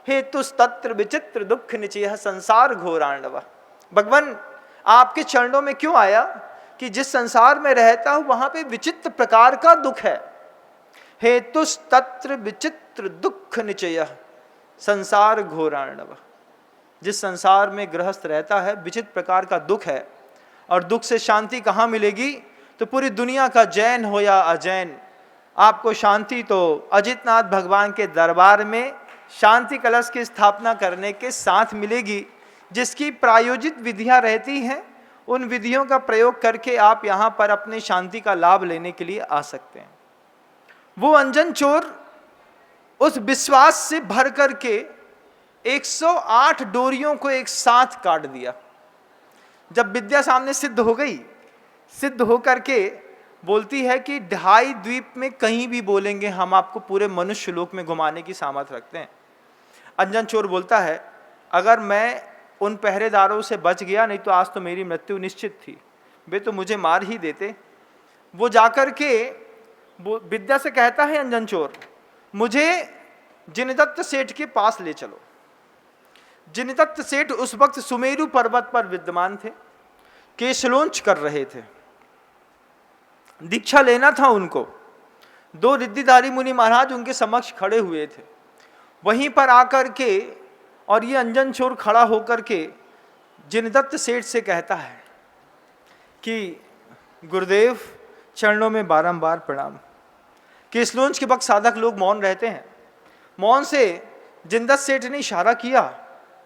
Speaker 1: हेतुस्तत्र विचित्र दुख निचेह संसार घोरांडव। भगवान आपके चरणों में क्यों आया कि जिस संसार में रहता हूं वहां पे विचित्र प्रकार का दुख है। हेतुस्तत्र विचित्र दुख निचय संसार घोरांडव। जिस संसार में गृहस्थ रहता है विचित्र प्रकार का दुख है, और दुख से शांति कहाँ मिलेगी? तो पूरी दुनिया का जैन हो या अजैन, आपको शांति तो अजितनाथ भगवान के दरबार में शांति कलश की स्थापना करने के साथ मिलेगी, जिसकी प्रायोजित विधियां रहती हैं। उन विधियों का प्रयोग करके आप यहाँ पर अपनी शांति का लाभ लेने के लिए आ सकते हैं। वो अंजन चोर उस विश्वास से भर करके 108 डोरियों को एक साथ काट दिया। जब विद्या सामने सिद्ध हो गई, सिद्ध होकर के बोलती है कि 2.5 द्वीप में कहीं भी बोलेंगे हम आपको पूरे मनुष्य लोक में घुमाने की सामर्थ रखते हैं। अंजन चोर बोलता है अगर मैं उन पहरेदारों से बच गया, नहीं तो आज तो मेरी मृत्यु निश्चित थी, वे तो मुझे मार ही देते। वो जाकर के वो विद्या से कहता है अंजन चोर, मुझे जिनदत्त सेठ के पास ले चलो। जिनदत्त सेठ उस वक्त सुमेरु पर्वत पर विद्यमान थे, केशलोंच कर रहे थे, दीक्षा लेना था उनको। 2 रिद्धिधारी मुनि महाराज उनके समक्ष खड़े हुए थे। वहीं पर आकर के और ये अंजन चोर खड़ा होकर के जिनदत्त सेठ से कहता है कि गुरुदेव चरणों में बारंबार प्रणाम। केशलोंच के वक्त साधक लोग मौन रहते हैं। मौन से जिनदत्त सेठ ने इशारा किया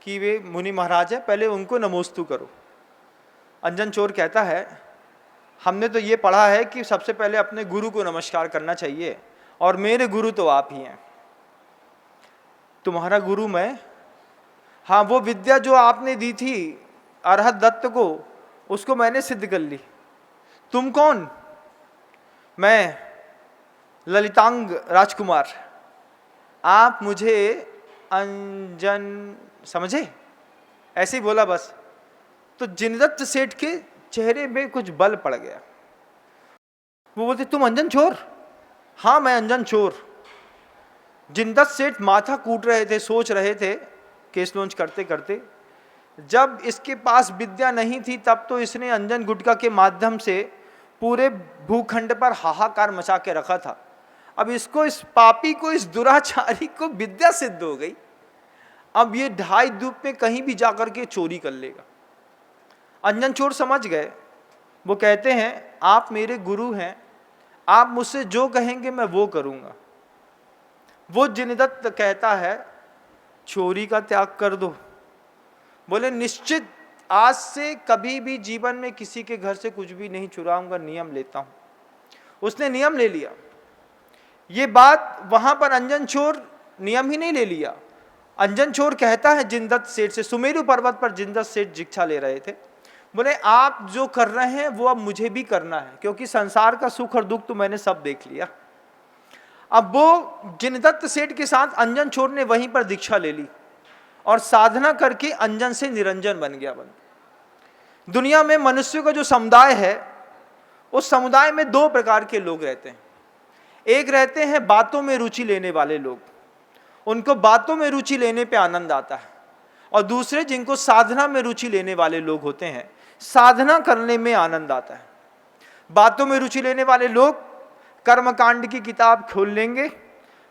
Speaker 1: कि वे मुनि महाराज है, पहले उनको नमोस्तु करो। अंजन चोर कहता है हमने तो ये पढ़ा है कि सबसे पहले अपने गुरु को नमस्कार करना चाहिए, और मेरे गुरु तो आप ही हैं। तुम्हारा गुरु मैं? हाँ, वो विद्या जो आपने दी थी अरहत दत्त को, उसको मैंने सिद्ध कर ली। तुम कौन? मैं ललितांग राजकुमार। आप मुझे अंजन समझे? ऐसे ही बोला बस। तो जिनदत्त सेठ के चेहरे में कुछ बल पड़ गया। वो बोलते तुम अंजन चोर? हाँ मैं अंजन चोर। जिनदत्त सेठ माथा कूट रहे थे, सोच रहे थे केशलोंच करते करते। जब इसके पास विद्या नहीं थी तब तो इसने अंजन गुटका के माध्यम से पूरे भूखंड पर हाहाकार मचा के रखा था। अब इसको, इस पापी को, इस दुराचारी को विद्या सिद्ध हो गई। अब ये 2.5 द्वीप में कहीं भी जाकर के चोरी कर लेगा। अंजन चोर समझ गए। वो कहते हैं आप मेरे गुरु हैं, आप मुझसे जो कहेंगे मैं वो करूँगा। वो जिनदत्त कहता है चोरी का त्याग कर दो। बोले निश्चित आज से कभी भी जीवन में किसी के घर से कुछ भी नहीं चुराऊंगा, नियम लेता हूँ। उसने नियम ले लिया। ये बात वहाँ पर अंजन चोर नियम ही नहीं ले लिया। अंजन चोर कहता है जिनदत्त सेठ से, सुमेरु पर्वत पर जिनदत्त सेठ दीक्षा ले रहे थे, बोले आप जो कर रहे हैं वो अब मुझे भी करना है, क्योंकि संसार का सुख और दुख तो मैंने सब देख लिया। अब वो जिनदत्त सेठ के साथ अंजन चोर ने वहीं पर दीक्षा ले ली और साधना करके अंजन से निरंजन बन गया। दुनिया में मनुष्यों का जो समुदाय है, उस समुदाय में दो प्रकार के लोग रहते हैं। एक रहते हैं बातों में रुचि लेने वाले लोग, उनको बातों में रुचि लेने पे आनंद आता है, और दूसरे जिनको साधना में रुचि लेने वाले लोग होते हैं, साधना करने में आनंद आता है। बातों में रुचि लेने वाले लोग कर्मकांड की किताब खोल लेंगे,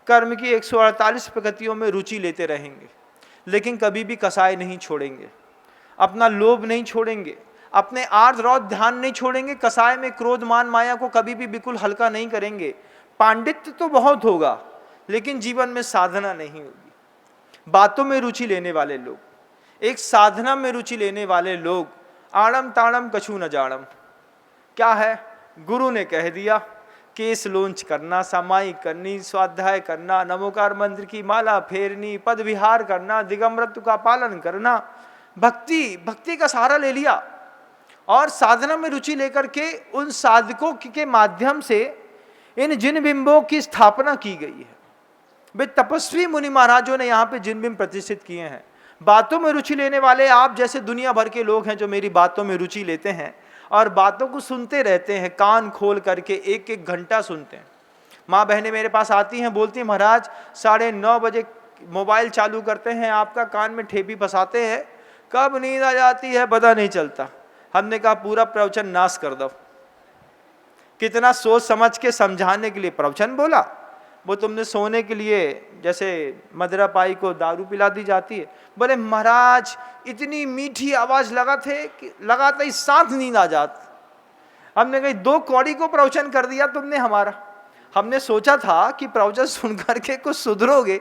Speaker 1: कर्म की 148 प्रकृतियों में रुचि लेते रहेंगे, लेकिन कभी भी कसाय नहीं छोड़ेंगे, अपना लोभ नहीं छोड़ेंगे, अपने आर्थ रौद्र ध्यान नहीं छोड़ेंगे, कसाय में क्रोध मान माया को कभी भी बिल्कुल हल्का नहीं करेंगे। पांडित्य तो बहुत होगा लेकिन जीवन में साधना नहीं होगी। बातों में रुचि लेने वाले लोग, एक साधना में रुचि लेने वाले लोग, आड़म ताड़म कछु न जाड़म। क्या है? गुरु ने कह दिया केस लोंच करना, सामायिक करनी, स्वाध्याय करना, नमोकार मंत्र की माला फेरनी, पद विहार करना, दिगंबरत्व का पालन करना, भक्ति का सहारा ले लिया और साधना में रुचि लेकर के उन साधकों के माध्यम से इन जिन बिंबों की स्थापना की गई है। वे तपस्वी मुनि महाराजों ने यहाँ पे जिन बिंब प्रतिष्ठित किए हैं। बातों में रुचि लेने वाले आप जैसे दुनिया भर के लोग हैं जो मेरी बातों में रुचि लेते हैं और बातों को सुनते रहते हैं, कान खोल करके एक एक घंटा सुनते हैं। माँ बहनें मेरे पास आती हैं, बोलती हैं महाराज 9:30 बजे मोबाइल चालू करते हैं, आपका कान में ठेपी फंसाते हैं, कब नींद आ जाती है पता नहीं चलता। हमने कहा पूरा प्रवचन नाश कर दो। कितना सोच समझ के समझाने के लिए प्रवचन बोला, वो तुमने सोने के लिए जैसे मदरा पाई को दारू पिला दी जाती है। बोले महाराज इतनी मीठी आवाज लगाते ही साथ नींद आ जाती। हमने कही 2 कौड़ी को प्रवचन कर दिया तुमने हमारा। हमने सोचा था कि प्रवचन सुन करके कुछ सुधरोगे,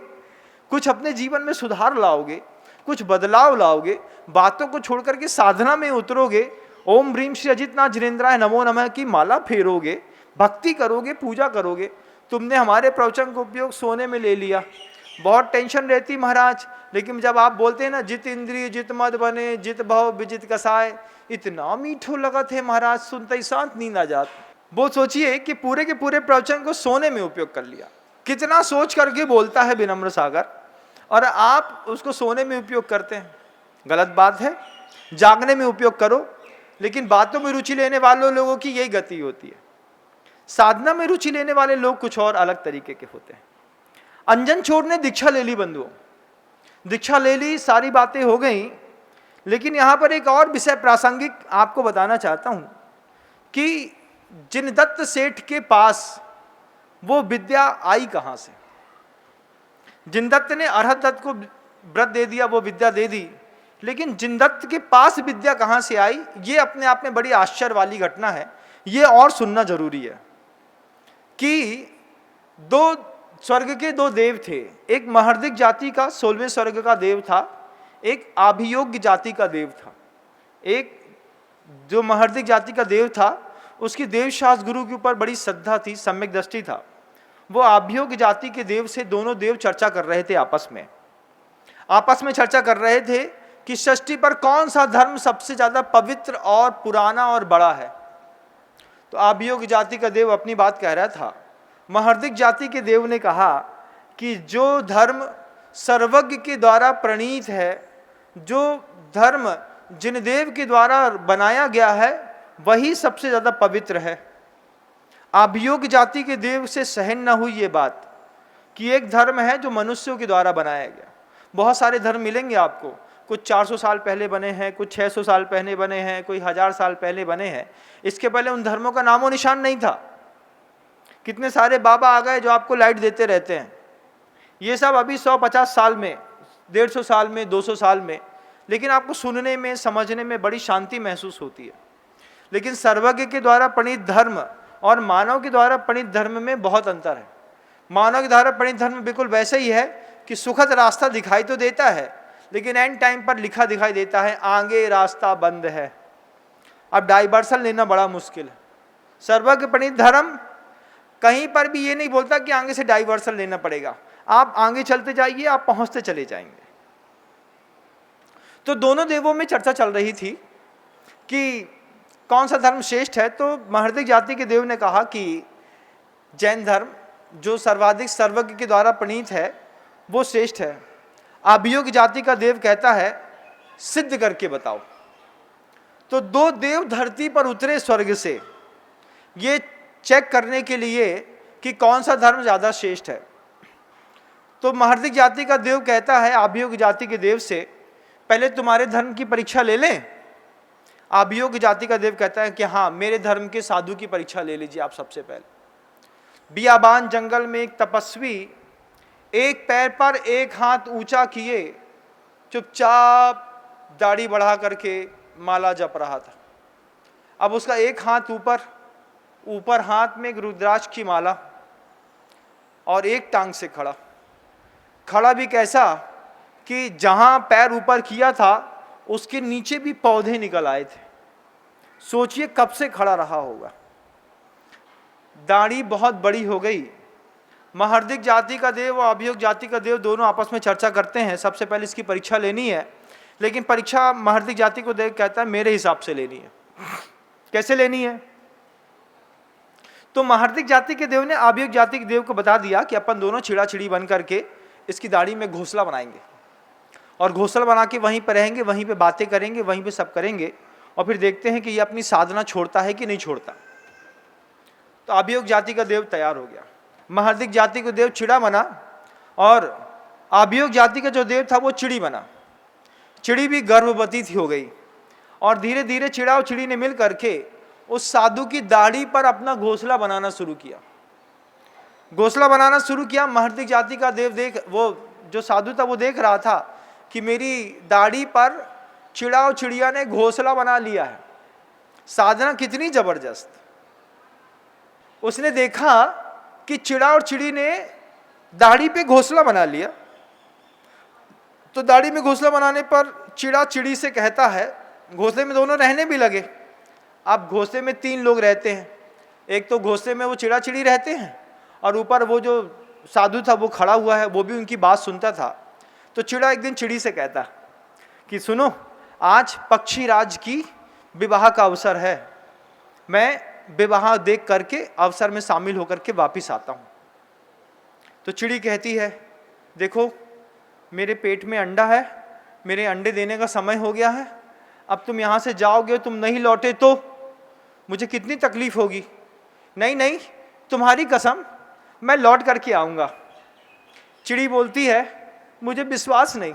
Speaker 1: कुछ अपने जीवन में सुधार लाओगे, कुछ बदलाव लाओगे, बातों को छोड़ करके साधना में उतरोगे, ओम ह्रीम श्री अजितनाथ जिनेन्द्राय नमो नमः की माला फेरोगे, भक्ति करोगे, पूजा करोगे। तुमने हमारे प्रवचन का उपयोग सोने में ले लिया। बहुत टेंशन रहती महाराज, लेकिन जब आप बोलते हैं ना जित इंद्रिय जित मद बने जित भव विजित कसाय, इतना मीठो लगा थे महाराज, सुनते ही शांत नींद आ जाती। वो सोचिए कि पूरे के पूरे प्रवचन को सोने में उपयोग कर लिया। कितना सोच करके बोलता है विनम्र सागर, और आप उसको सोने में उपयोग करते हैं। गलत बात है। जागने में उपयोग करो। लेकिन बातों में रुचि लेने वालों लोगों की यही गति होती है। साधना में रुचि लेने वाले लोग कुछ और अलग तरीके के होते हैं। अंजन चोर ने दीक्षा ले ली बंधुओं, दीक्षा ले ली, सारी बातें हो गई। लेकिन यहाँ पर एक और विषय प्रासंगिक आपको बताना चाहता हूँ कि जिनदत्त सेठ के पास वो विद्या आई कहाँ से। जिनदत्त ने अरहत को व्रत दे दिया, वो विद्या दे दी, लेकिन जिनदत्त के पास विद्या कहाँ से आई, ये अपने आप में बड़ी आश्चर्य वाली घटना है। ये और सुनना जरूरी है कि 2 स्वर्ग के 2 देव थे। एक महर्दिक जाति का 16वें स्वर्ग का देव था, एक आभियोग्य जाति का देव था। एक जो महर्दिक जाति का देव था उसकी देवशास्त्र गुरु के ऊपर बड़ी श्रद्धा थी, सम्यक दृष्टि था। वो आभियोग्य जाति के देव से दोनों देव चर्चा कर रहे थे आपस में चर्चा कर रहे थे कि सृष्टि पर कौन सा धर्म सबसे ज्यादा पवित्र और पुराना और बड़ा है। तो आभियोग्य जाति का देव अपनी बात कह रहा था। महर्दिक जाति के देव ने कहा कि जो धर्म सर्वज्ञ के द्वारा प्रणीत है, जो धर्म जिन देव के द्वारा बनाया गया है, वही सबसे ज्यादा पवित्र है। आभियोग्य जाति के देव से सहन न हुई ये बात कि एक धर्म है जो मनुष्यों के द्वारा बनाया गया। बहुत सारे धर्म मिलेंगे आपको, कुछ 400 साल पहले बने हैं, कुछ 600 साल पहले बने हैं, कोई 1000 साल पहले बने हैं। इसके पहले उन धर्मों का नामो निशान नहीं था। कितने सारे बाबा आ गए जो आपको लाइट देते रहते हैं। ये सब अभी 150 साल में, 150 साल में, 200 साल में, लेकिन आपको सुनने में समझने में बड़ी शांति महसूस होती है। लेकिन सर्वज्ञ के द्वारा प्रणीत धर्म और मानव के द्वारा प्रणीत धर्म में बहुत अंतर है। मानव के द्वारा प्रणीत धर्म बिल्कुल वैसे ही है कि सुखद रास्ता दिखाई तो देता है, लेकिन एंड टाइम पर लिखा दिखाई देता है आगे रास्ता बंद है। अब डाइवर्सन लेना बड़ा मुश्किल है। सर्वज्ञ प्रणीत धर्म कहीं पर भी ये नहीं बोलता कि आगे से डाइवर्सन लेना पड़ेगा, आप आगे चलते जाइए, आप पहुंचते चले जाएंगे। तो दोनों देवों में चर्चा चल रही थी कि कौन सा धर्म श्रेष्ठ है। तो महर्दिक जाति के देव ने कहा कि जैन धर्म जो सर्वाधिक सर्वज्ञ के द्वारा प्रणीत है वो श्रेष्ठ है। अभियोग जाति का देव कहता है सिद्ध करके बताओ। तो दो देव धरती पर उतरे स्वर्ग से ये चेक करने के लिए कि कौन सा धर्म ज़्यादा श्रेष्ठ है। तो महर्दिक जाति का देव कहता है अभियोग जाति के देव से, पहले तुम्हारे धर्म की परीक्षा ले लें। अभियोग जाति का देव कहता है कि हाँ, मेरे धर्म के साधु की परीक्षा ले लीजिए आप सबसे पहले। बियाबान जंगल में एक तपस्वी एक पैर पर एक हाथ ऊंचा किए चुपचाप दाढ़ी बढ़ा करके माला जप रहा था। अब उसका एक हाथ ऊपर हाथ में एक रुद्राक्ष की माला और एक टांग से खड़ा भी कैसा कि जहां पैर ऊपर किया था उसके नीचे भी पौधे निकल आए थे। सोचिए कब से खड़ा रहा होगा। दाढ़ी बहुत बड़ी हो गई। महर्दिक जाति का देव और अभियोग जाति का देव दोनों आपस में चर्चा करते हैं, सबसे पहले इसकी परीक्षा लेनी है। लेकिन परीक्षा महर्दिक जाति को देव कहता है मेरे हिसाब से लेनी है। कैसे लेनी है? तो महर्दिक जाति के देव ने अभियोग जाति के देव को बता दिया कि अपन दोनों छिड़ा छिड़ी बन करके इसकी दाढ़ी में घोंसला बनाएंगे और घोंसला बना के वहीं पर रहेंगे, वहीं पे बातें करेंगे, वहीं पे सब करेंगे और फिर देखते हैं कि ये अपनी साधना छोड़ता है कि नहीं छोड़ता। तो अभियोग जाति का देव तैयार हो गया। महर्दिक जाति का देव चिड़ा बना और अभियोग जाति का जो देव था वो चिड़ी बना। चिड़ी भी गर्भवती थी हो गई और धीरे धीरे चिड़ा और चिड़ी ने मिल करके उस साधु की दाढ़ी पर अपना घोंसला बनाना शुरू किया। घोंसला बनाना शुरू किया। महर्दिक जाति का देव वो जो साधु था वो देख रहा था कि मेरी दाढ़ी पर चिड़ा और चिड़िया ने घोंसला बना लिया है। साधना कितनी जबरदस्त। उसने देखा कि चिड़ा और चिड़ी ने दाढ़ी पे घोंसला बना लिया। तो दाढ़ी में घोंसला बनाने पर चिड़ा चिड़ी से कहता है, घोंसले में दोनों रहने भी लगे। अब घोंसले में 3 लोग रहते हैं। एक तो घोंसले में वो चिड़ा चिड़ी रहते हैं और ऊपर वो जो साधु था वो खड़ा हुआ है, वो भी उनकी बात सुनता था। तो चिड़ा एक दिन चिड़ी से कहता कि सुनो, आज पक्षी राज की विवाह का अवसर है, मैं विवाह देख करके अवसर में शामिल होकर के वापिस आता हूँ। तो चिड़ी कहती है देखो मेरे पेट में अंडा है, मेरे अंडे देने का समय हो गया है, अब तुम यहाँ से जाओगे, तुम नहीं लौटे तो मुझे कितनी तकलीफ होगी। नहीं नहीं, तुम्हारी कसम, मैं लौट करके आऊँगा। चिड़ी बोलती है मुझे विश्वास नहीं।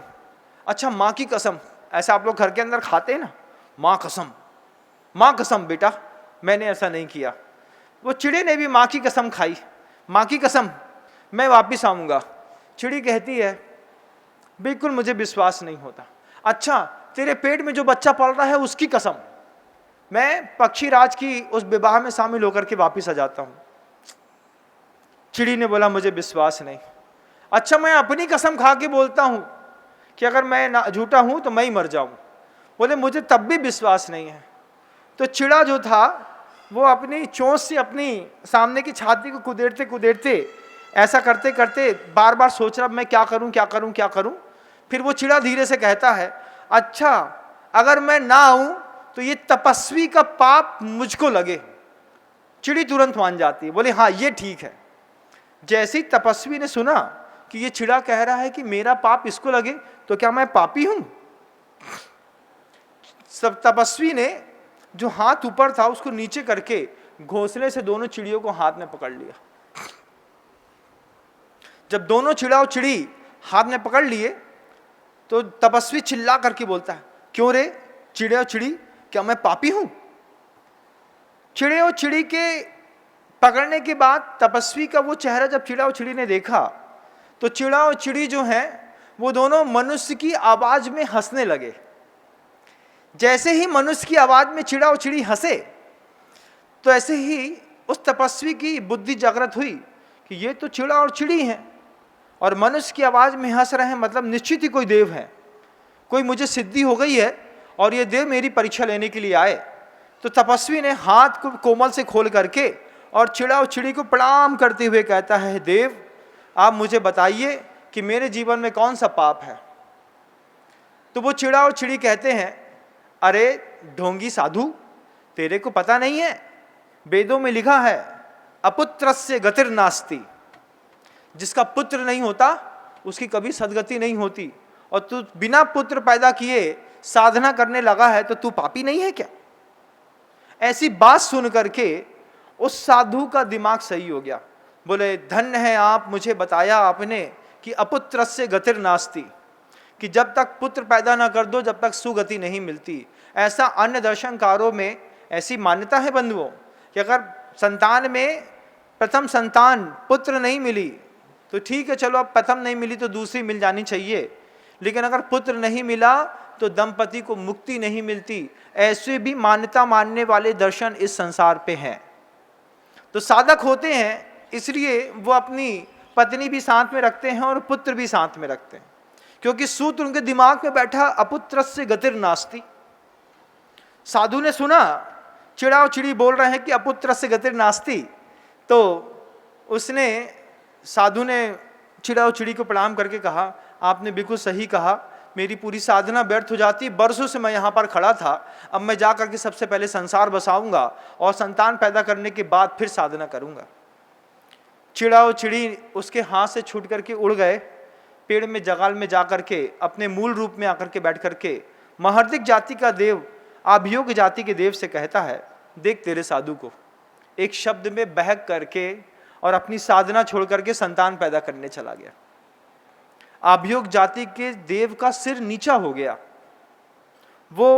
Speaker 1: अच्छा माँ की कसम, ऐसा आप लोग घर के अंदर खाते हैं ना, माँ कसम बेटा मैंने ऐसा नहीं किया। वो चिड़ी ने भी माँ की कसम खाई, माँ की कसम मैं वापिस आऊँगा। चिड़ी कहती है बिल्कुल मुझे विश्वास नहीं होता। अच्छा तेरे पेट में जो बच्चा पल रहा है उसकी कसम, मैं पक्षी राज की उस विवाह में शामिल होकर के वापिस आ जाता हूँ। चिड़ी ने बोला मुझे विश्वास नहीं। अच्छा मैं अपनी कसम खा के बोलता हूँ कि अगर मैं झूठा हूँ तो मैं ही मर जाऊँ। बोले मुझे तब भी विश्वास नहीं है। तो चिड़ा जो था वो अपनी चोंच से अपनी सामने की छाती को कुदेरते ऐसा करते करते बार बार सोच रहा मैं क्या करूं। फिर वो चिड़ा धीरे से कहता है अच्छा अगर मैं ना आऊं तो ये तपस्वी का पाप मुझको लगे। चिड़ी तुरंत मान जाती है, बोले हाँ ये ठीक है। जैसे ही तपस्वी ने सुना कि ये चिड़ा कह रहा है कि मेरा पाप इसको लगे तो क्या मैं पापी हूं? सब तपस्वी ने जो हाथ ऊपर था उसको नीचे करके घोंसले से दोनों चिड़ियों को हाथ में पकड़ लिया। जब दोनों चिड़ा और चिड़ी हाथ में पकड़ लिए तो तपस्वी चिल्ला करके बोलता है क्यों रे चिड़े और चिड़ी, क्या मैं पापी हूं? चिड़े और चिड़ी के पकड़ने के बाद तपस्वी का वो चेहरा जब चिड़ा और चिड़ी ने देखा तो चिड़ा और चिड़ी जो हैं वो दोनों मनुष्य की आवाज में हंसने लगे। जैसे ही मनुष्य की आवाज में चिड़ा और चिड़ी हंसे तो ऐसे ही उस तपस्वी की बुद्धि जागृत हुई कि ये तो चिड़ा और चिड़ी हैं और मनुष्य की आवाज में हंस रहे हैं, मतलब निश्चित ही कोई देव है, कोई मुझे सिद्धि हो गई है और ये देव मेरी परीक्षा लेने के लिए आए। तो तपस्वी ने हाथ को कोमल से खोल करके और चिड़ा और चिड़ी को प्रणाम करते हुए कहता है, देव आप मुझे बताइए कि मेरे जीवन में कौन सा पाप है। तो वो चिड़ा और चिड़ी कहते हैं, अरे ढोंगी साधु, तेरे को पता नहीं है, वेदों में लिखा है अपुत्रस्य गतिर नास्ति, जिसका पुत्र नहीं होता उसकी कभी सदगति नहीं होती, और तू बिना पुत्र पैदा किए साधना करने लगा है तो तू पापी नहीं है क्या। ऐसी बात सुन करके उस साधु का दिमाग सही हो गया। बोले, धन्य है आप, मुझे बताया आपने कि अपुत्रस्य गतिर नास्ति, कि जब तक पुत्र पैदा ना कर दो जब तक सुगति नहीं मिलती। ऐसा अन्य दर्शनकारों में ऐसी मान्यता है बंधुओं कि अगर संतान में प्रथम संतान पुत्र नहीं मिली तो ठीक है, चलो अब प्रथम नहीं मिली तो दूसरी मिल जानी चाहिए, लेकिन अगर पुत्र नहीं मिला तो दंपति को मुक्ति नहीं मिलती। ऐसे भी मान्यता मानने वाले दर्शन इस संसार पे हैं। तो साधक होते हैं इसलिए वो अपनी पत्नी भी साथ में रखते हैं और पुत्र भी साथ में रखते हैं, क्योंकि सूत्र उनके दिमाग में बैठा अपुत्रस्य गतिर नास्ति। साधु ने सुना चिड़ा और चिड़ी बोल रहे हैं कि अपुत्रस्य गतिर नास्ति, तो उसने साधु ने चिड़ा और चिड़ी को प्रणाम करके कहा, आपने बिल्कुल सही कहा, मेरी पूरी साधना व्यर्थ हो जाती, बरसों से मैं यहाँ पर खड़ा था, अब मैं जा करके सबसे पहले संसार बसाऊंगा और संतान पैदा करने के बाद फिर साधना करूंगा। चिड़ा और चिड़ी उसके हाथ से छूट करके उड़ गए, पेड़ में जगाल में जा करके अपने मूल रूप में आकर के बैठ करके महर्दिक जाति का देव अभियोग जाति के देव से कहता है, देख तेरे साधु को एक शब्द में बहक करके और अपनी साधना छोड़ करके संतान पैदा करने चला गया। अभियोग जाति के देव का सिर नीचा हो गया। वो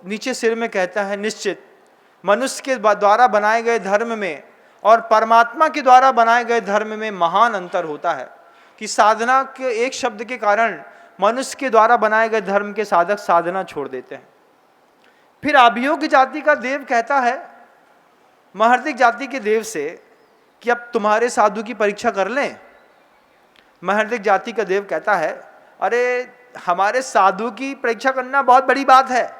Speaker 1: नीचे सिर में कहता है, निश्चित मनुष्य के द्वारा बनाए गए धर्म में और परमात्मा के द्वारा बनाए गए धर्म में महान अंतर होता है कि साधना के एक शब्द के कारण मनुष्य के द्वारा बनाए गए धर्म के साधक साधना छोड़ देते हैं। फिर अभियोग जाति का देव कहता है महर्दिक जाति के देव से कि अब तुम्हारे साधु की परीक्षा कर लें। महर्दिक जाति का देव कहता है, अरे हमारे साधु की परीक्षा करना बहुत बड़ी बात है,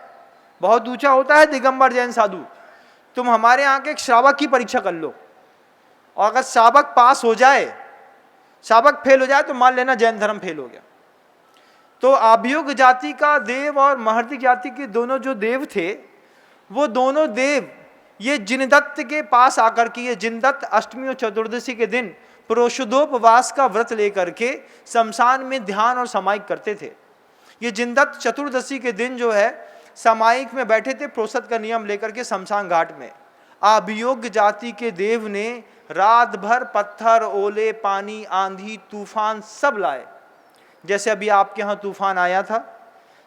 Speaker 1: बहुत ऊंचा होता है दिगंबर जैन साधु, तुम हमारे यहाँ के एक श्रावक की परीक्षा कर लो, और अगर श्रावक पास हो जाए, श्रावक फेल हो जाए तो मान लेना जैन धर्म फेल हो गया। तो अभियोग जाति का देव और महर्दिक जाति के दोनों जो देव थे, वो दोनों देव ये जिनदत्त के पास आकर के, ये जिनदत्त अष्टमी और चतुर्दशी के दिन पुरुषोदोपवास का व्रत लेकर के शमशान में ध्यान और सामायिक करते थे। ये जिनदत्त चतुर्दशी के दिन जो है सामायिक में बैठे थे प्रोषद का नियम लेकर के शमशान घाट में। अभियोग जाति के देव ने रात भर पत्थर, ओले, पानी, आंधी, तूफान सब लाए। जैसे अभी आपके यहाँ तूफान आया था,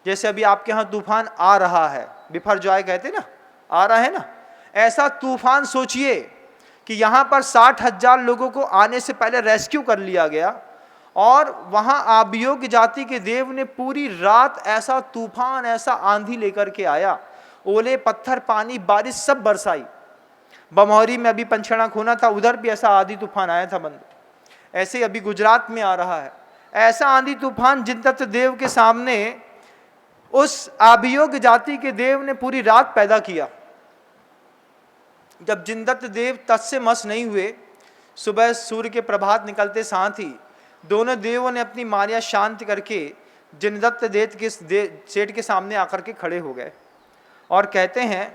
Speaker 1: जैसे अभी आपके यहाँ तूफान आ रहा है, बिफर जाए कहते ना, आ रहा है ना, ऐसा तूफान सोचिए कि यहाँ पर 60,000 लोगों को आने से पहले रेस्क्यू कर लिया गया, और वहाँ अभियोग जाति के देव ने पूरी रात ऐसा तूफान, ऐसा आंधी लेकर के आया, ओले, पत्थर, पानी, बारिश सब बरसाई। बमौरी में अभी पंचनाक होना था, उधर भी ऐसा आंधी तूफान आया था बंधु। ऐसे अभी गुजरात में आ रहा है ऐसा आंधी तूफान। जिनदत्त देव के सामने उस अभियोग जाति के देव ने पूरी रात पैदा किया। जब जिनदत्त देव तत्से मस नहीं हुए, सुबह सूर्य के प्रभात निकलते साथ ही दोनों देवों ने अपनी माया शांत करके जिनदत्त देव के सेठ के सामने आकर के खड़े हो गए और कहते हैं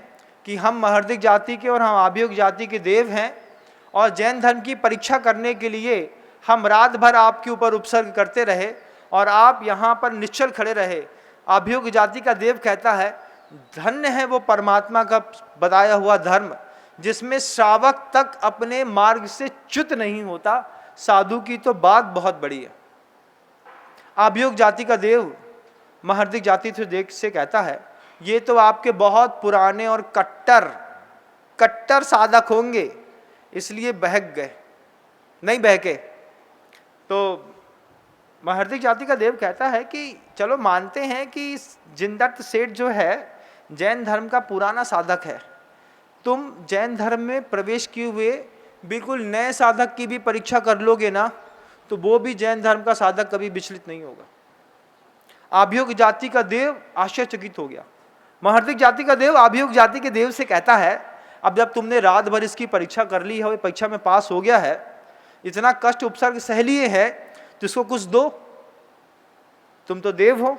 Speaker 1: कि हम महर्दिक जाति के और हम अभियोग जाति के देव हैं, और जैन धर्म की परीक्षा करने के लिए हम रात भर आपके ऊपर उपसर्ग करते रहे और आप यहाँ पर निश्चल खड़े रहे। अभियोग जाति का देव कहता है, धन्य है वो परमात्मा का बताया हुआ धर्म जिसमें श्रावक तक अपने मार्ग से च्युत नहीं होता। साधु की तो बात बहुत बड़ी है। अभियोग जाति का देव महर्दिक जाति से कहता है, ये तो आपके बहुत पुराने और कट्टर साधक होंगे, इसलिए बहक गए, नहीं बहके। तो महर्दिक जाति का देव कहता है कि चलो मानते हैं कि जिनदत्त सेठ जो है जैन धर्म का पुराना साधक है, तुम जैन धर्म में प्रवेश किए हुए बिल्कुल नए साधक की भी परीक्षा कर लोगे ना, तो वो भी जैन धर्म का साधक कभी विचलित नहीं होगा। आभियोग जाति का देव आश्चर्यचकित हो गया। महर्दिक जाति का देव आभियोग जाति के देव से कहता है, अब जब तुमने रात भर इसकी परीक्षा कर ली है और परीक्षा में पास हो गया है, इतना कष्ट उपसर्ग सह लिए है, तो इसको कुछ दो। तुम तो देव हो,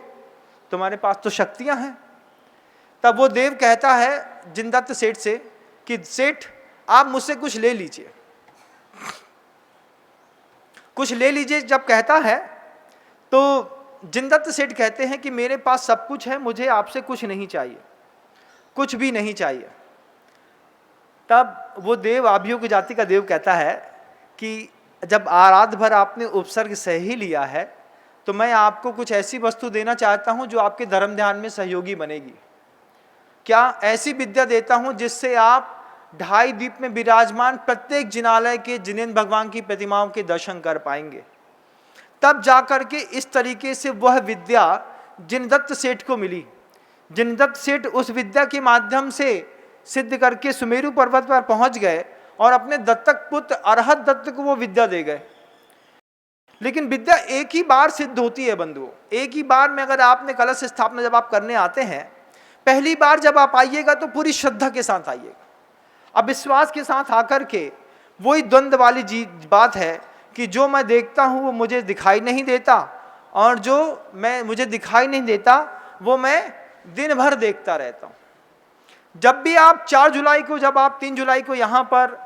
Speaker 1: तुम्हारे पास तो शक्तियां हैं। तब वो देव कहता है जिनदत्त सेठ से कि सेठ आप मुझसे कुछ ले लीजिए, कुछ ले लीजिए। जब कहता है तो जिनदत्त सेठ कहते हैं कि मेरे पास सब कुछ है, मुझे आपसे कुछ नहीं चाहिए, कुछ भी नहीं चाहिए। तब वो देव आभियोग जाति का देव कहता है कि जब रात भर आपने उपसर्ग सह ही लिया है, तो मैं आपको कुछ ऐसी वस्तु देना चाहता हूं जो आपके धर्म ध्यान में सहयोगी बनेगी। क्या ऐसी विद्या देता हूं जिससे आप 2.5 द्वीप में विराजमान प्रत्येक जिनालय के जिनेंद्र भगवान की प्रतिमाओं के दर्शन कर पाएंगे। तब जाकर के इस तरीके से वह विद्या जिनदत्त सेठ को मिली। जिनदत्त सेठ उस विद्या के माध्यम से सिद्ध करके सुमेरु पर्वत पर पहुंच गए और अपने दत्तक पुत्र अरहत दत्त को वो विद्या दे गए। लेकिन विद्या एक ही बार सिद्ध होती है बंधुओं, एक ही बार में। अगर आपने कलश स्थापना जब आप करने आते हैं, पहली बार जब आप आइएगा तो पूरी श्रद्धा के साथ आइएगा, अब विश्वास के साथ आकर के। वही द्वंद्व वाली बात है कि जो मैं देखता हूं वो मुझे दिखाई नहीं देता, और जो मुझे दिखाई नहीं देता वो मैं दिन भर देखता रहता हूं। जब भी आप 4 जुलाई को, जब आप 3 जुलाई को यहाँ पर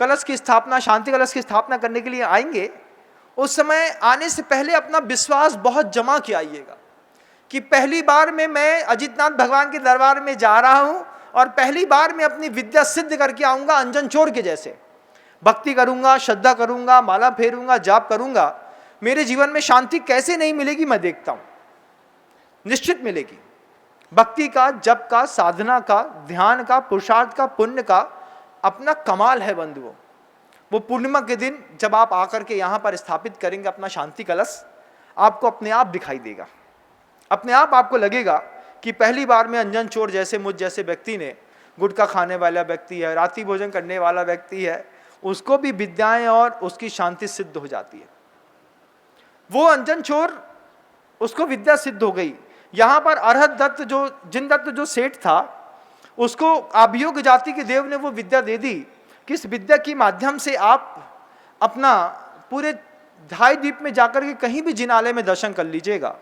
Speaker 1: कलश की स्थापना, शांति कलश की स्थापना करने के लिए आएंगे, उस समय आने से पहले अपना विश्वास बहुत जमा के आइएगा कि पहली बार में मैं अजितनाथ भगवान के दरबार में जा रहा हूं और पहली बार में अपनी विद्या सिद्ध करके आऊंगा। अंजन चोर के जैसे भक्ति करूंगा, श्रद्धा करूंगा, माला फेरूंगा, जाप करूंगा। मेरे जीवन में शांति कैसे नहीं मिलेगी मैं देखता हूं, निश्चित मिलेगी। भक्ति का, जप का, साधना का, ध्यान का, पुरुषार्थ का, पुण्य का अपना कमाल है बंधुओं। वो पूर्णिमा के दिन जब आप आकर के यहाँ पर स्थापित करेंगे अपना शांति कलश, आपको अपने आप दिखाई देगा। अपने आप आपको लगेगा कि पहली बार में अंजन चोर जैसे मुझ जैसे व्यक्ति ने, गुटखा खाने वाला व्यक्ति है, रात्रि भोजन करने वाला व्यक्ति है, उसको भी विद्याएं और उसकी शांति सिद्ध हो जाती है। वो अंजन चोर, उसको विद्या सिद्ध हो गई। यहाँ पर अरहत दत्त, जो जिनदत्त जो सेठ था, उसको आभियोग जाति के देव ने वो विद्या दे दी कि इस विद्या के माध्यम से आप अपना पूरे 2.5 द्वीप में जाकर के कहीं भी जिनालय में दर्शन कर लीजिएगा।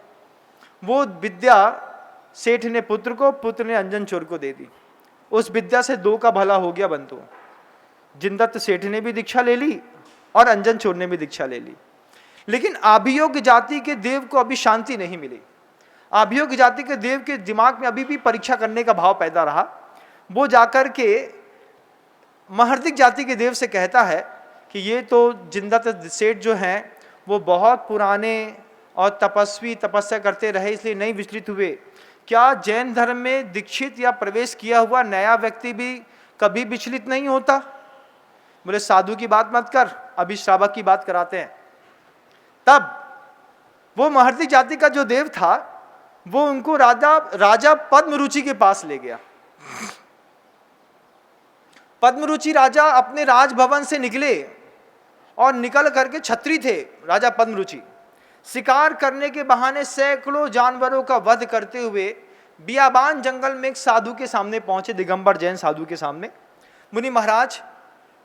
Speaker 1: वो विद्या सेठ ने पुत्र को, पुत्र ने अंजन चोर को दे दी। उस विद्या से 2 का भला हो गया बंधुओं। जिनदत्त सेठ ने भी दीक्षा ले ली और अंजन चोर ने भी दीक्षा ले ली। लेकिन आभियोग जाति के देव को अभी शांति नहीं मिली। आभियोग जाति के देव के दिमाग में अभी भी परीक्षा करने का भाव पैदा रहा। वो जाकर के महर्दिक जाति के देव से कहता है कि ये तो जिनदत्त सेठ जो हैं वो बहुत पुराने और तपस्वी, तपस्या करते रहे, इसलिए नहीं विचलित हुए। क्या जैन धर्म में दीक्षित या प्रवेश किया हुआ नया व्यक्ति भी कभी विचलित नहीं होता? बोले साधु की बात मत कर, अभी श्रावक की बात कराते हैं। तब वो महर्दिक जाति का जो देव था वो उनको राजा पद्मरुचि के पास ले गया। पद्मरुचि राजा अपने राजभवन से निकले और निकल करके, छत्री थे राजा पद्मरुचि, शिकार करने के बहाने सैकड़ों जानवरों का वध करते हुए बियाबान जंगल में एक साधु के सामने पहुंचे, दिगंबर जैन साधु के सामने। मुनि महाराज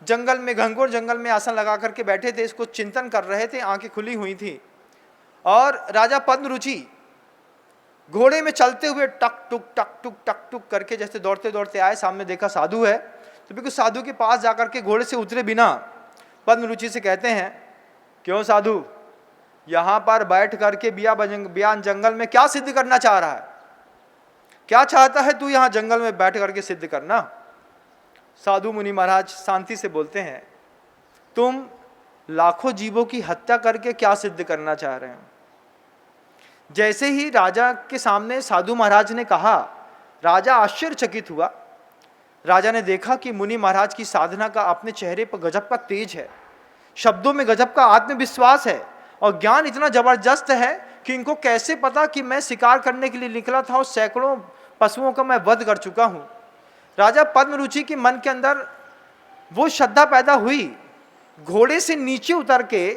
Speaker 1: जंगल में, घंघोर जंगल में आसन लगा करके बैठे थे, इसको चिंतन कर रहे थे, आंखें खुली हुई थी। और राजा पद्मरुचि घोड़े में चलते हुए टक टुक करके जैसे दौड़ते दौड़ते आए, सामने देखा साधु है, तो बिल्कुल साधु के पास जाकर के घोड़े से उतरे बिना पद्मरुचि से कहते हैं, क्यों साधु, यहाँ पर बैठ करके बियान जंगल में क्या सिद्ध करना चाह रहा है? क्या चाहता है तू यहाँ जंगल में बैठ करके सिद्ध करना? साधु मुनि महाराज शांति से बोलते हैं, तुम लाखों जीवों की हत्या करके क्या सिद्ध करना चाह रहे हो? जैसे ही राजा के सामने साधु महाराज ने कहा, राजा आश्चर्यचकित हुआ। राजा ने देखा कि मुनि महाराज की साधना का अपने चेहरे पर गजब का तेज है, शब्दों में गजब का आत्मविश्वास है, और ज्ञान इतना जबरदस्त है कि इनको कैसे पता कि मैं शिकार करने के लिए निकला था और सैकड़ों पशुओं का मैं वध कर चुका हूँ। राजा पद्मरुचि के मन के अंदर वो श्रद्धा पैदा हुई घोड़े से नीचे उतर के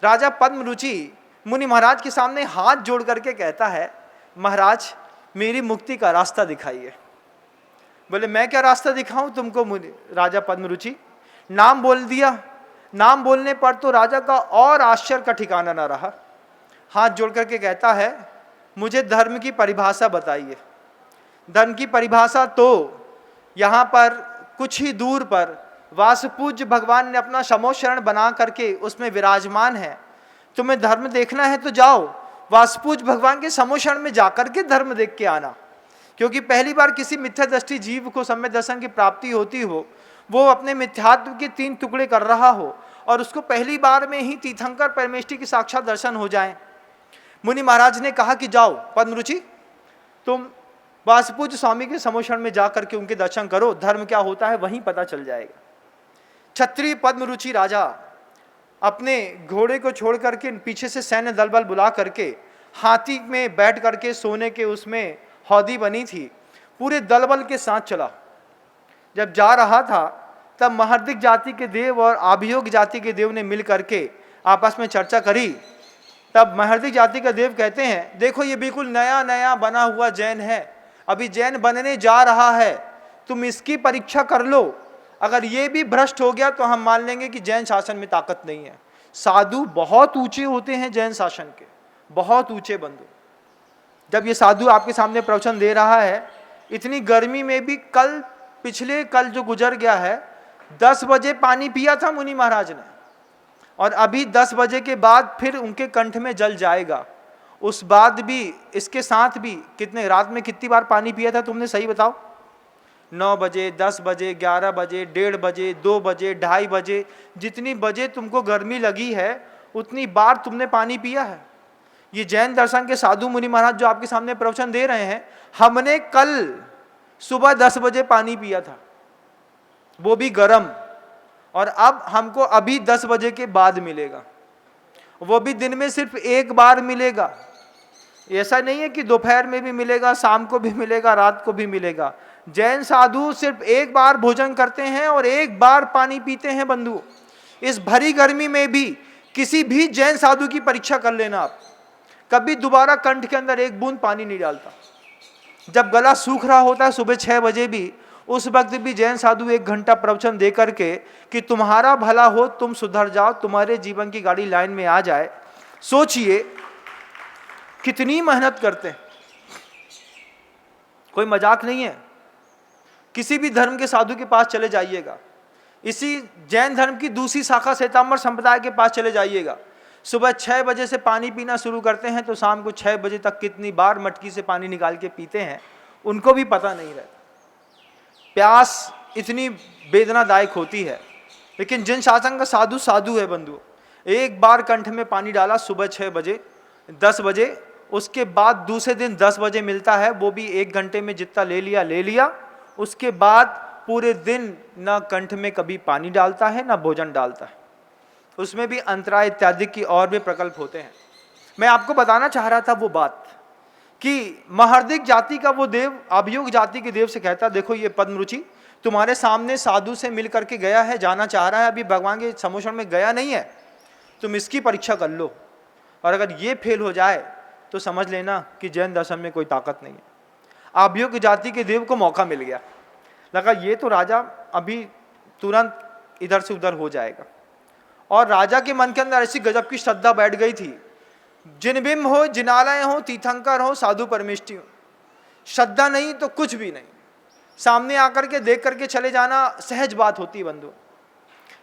Speaker 1: राजा पद्मरुचि मुनि महाराज के सामने हाथ जोड़ करके कहता है, महाराज मेरी मुक्ति का रास्ता दिखाइए। बोले मैं क्या रास्ता दिखाऊं तुमको मुनि? राजा पद्मरुचि नाम बोल दिया। नाम बोलने पर तो राजा का और आश्चर्य का ठिकाना न रहा। हाथ जोड़ करके कहता है, मुझे धर्म की परिभाषा बताइए। धर्म की परिभाषा तो यहाँ पर कुछ ही दूर पर वासुपूज्य भगवान ने अपना समोशरण बना करके उसमें विराजमान है। तुम्हें धर्म देखना है तो जाओ वासुपूज्य भगवान के समोशरण में जाकर के धर्म देख के आना। क्योंकि पहली बार किसी मिथ्या दृष्टि जीव को सम्यक दर्शन की प्राप्ति होती हो, वो अपने मिथ्यात्व के 3 टुकड़े कर रहा हो और उसको पहली बार में ही तीर्थंकर परमेष्टि की साक्षात दर्शन हो जाए। मुनि महाराज ने कहा कि जाओ पद्मरुचि, तुम वासुपूज्य स्वामी के समोशरण में जा करके उनके दर्शन करो, धर्म क्या होता है वहीं पता चल जाएगा। क्षत्रिय पद्मरुचि राजा अपने घोड़े को छोड़ करके पीछे से सैन्य दल बल बुला करके हाथी में बैठ करके सोने के उसमें हौदी बनी थी, पूरे दल बल के साथ चला। जब जा रहा था तब महर्दिक जाति के देव और अभियोग जाति के देव ने मिल करके आपस में चर्चा करी। तब महर्दिक जाति का देव कहते हैं, देखो ये बिल्कुल नया नया बना हुआ जैन है, अभी जैन बनने जा रहा है, तुम इसकी परीक्षा कर लो। अगर ये भी भ्रष्ट हो गया तो हम मान लेंगे कि जैन शासन में ताकत नहीं है। साधु बहुत ऊंचे होते हैं जैन शासन के, बहुत ऊंचे बंधु। जब ये साधु आपके सामने प्रवचन दे रहा है, इतनी गर्मी में भी पिछले कल जो गुजर गया है 10 बजे पानी पिया था मुनि महाराज ने, और अभी 10 बजे के बाद फिर उनके कंठ में जल जाएगा। उस बाद भी इसके साथ भी कितने रात में कितनी बार पानी पिया था तुमने सही बताओ? 9 बजे, 10 बजे, 11 बजे, 1:30 बजे, 2 बजे, 2:30 बजे, जितनी बजे तुमको गर्मी लगी है उतनी बार तुमने पानी पिया है। ये जैन दर्शन के साधु मुनि महाराज जो आपके सामने प्रवचन दे रहे हैं, हमने कल सुबह 10 बजे पानी पिया था, वो भी गर्म, और अब हमको अभी 10 बजे के बाद मिलेगा, वो भी दिन में सिर्फ 1 बार मिलेगा। ऐसा नहीं है कि दोपहर में भी मिलेगा, शाम को भी मिलेगा, रात को भी मिलेगा। जैन साधु सिर्फ 1 बार भोजन करते हैं और 1 बार पानी पीते हैं बंधु। इस भरी गर्मी में भी किसी भी जैन साधु की परीक्षा कर लेना आप, कभी दोबारा कंठ के अंदर 1 बूंद पानी नहीं डालता। जब गला सूख रहा होता है सुबह 6 बजे भी, उस वक्त भी जैन साधु 1 घंटा प्रवचन दे करके कि तुम्हारा भला हो, तुम सुधर जाओ, तुम्हारे जीवन की गाड़ी लाइन में आ जाए। सोचिए कितनी मेहनत करते हैं, कोई मजाक नहीं है। किसी भी धर्म के साधु के पास चले जाइएगा, इसी जैन धर्म की दूसरी शाखा श्वेतांबर संप्रदाय के पास चले जाइएगा, सुबह 6 बजे से पानी पीना शुरू करते हैं तो शाम को 6 बजे तक कितनी बार मटकी से पानी निकाल के पीते हैं उनको भी पता नहीं रहता। प्यास इतनी वेदनादायक होती है, लेकिन जिन शासन का साधु साधु है बंधु, 1 बार कंठ में पानी डाला सुबह 6 बजे, 10 बजे, उसके बाद दूसरे दिन 10 बजे मिलता है, वो भी 1 घंटे में जितना ले लिया। उसके बाद पूरे दिन ना कंठ में कभी पानी डालता है ना भोजन डालता है। उसमें भी अंतराय इत्यादि की और भी प्रकल्प होते हैं। मैं आपको बताना चाह रहा था वो बात कि महर्दिक जाति का वो देव अभियोग जाति के देव से कहता, देखो ये पद्मरुचि तुम्हारे सामने साधु से मिल करके गया है, जाना चाह रहा है, अभी भगवान के समोषण में गया नहीं है, तुम इसकी परीक्षा कर लो, और अगर ये फेल हो जाए तो समझ लेना कि जैन दर्शन में कोई ताकत नहीं है। अभियोग जाति के देव को मौका मिल गया, लगा ये तो राजा अभी तुरंत इधर से उधर हो जाएगा, और राजा के मन के अंदर ऐसी गजब की श्रद्धा बैठ गई थी। जिनबिंब हो, जिनालय हो, तीर्थंकर हो, साधु परमेष्टि हो, श्रद्धा नहीं तो कुछ भी नहीं। सामने आकर के देख करके चले जाना सहज बात होती है बंधु,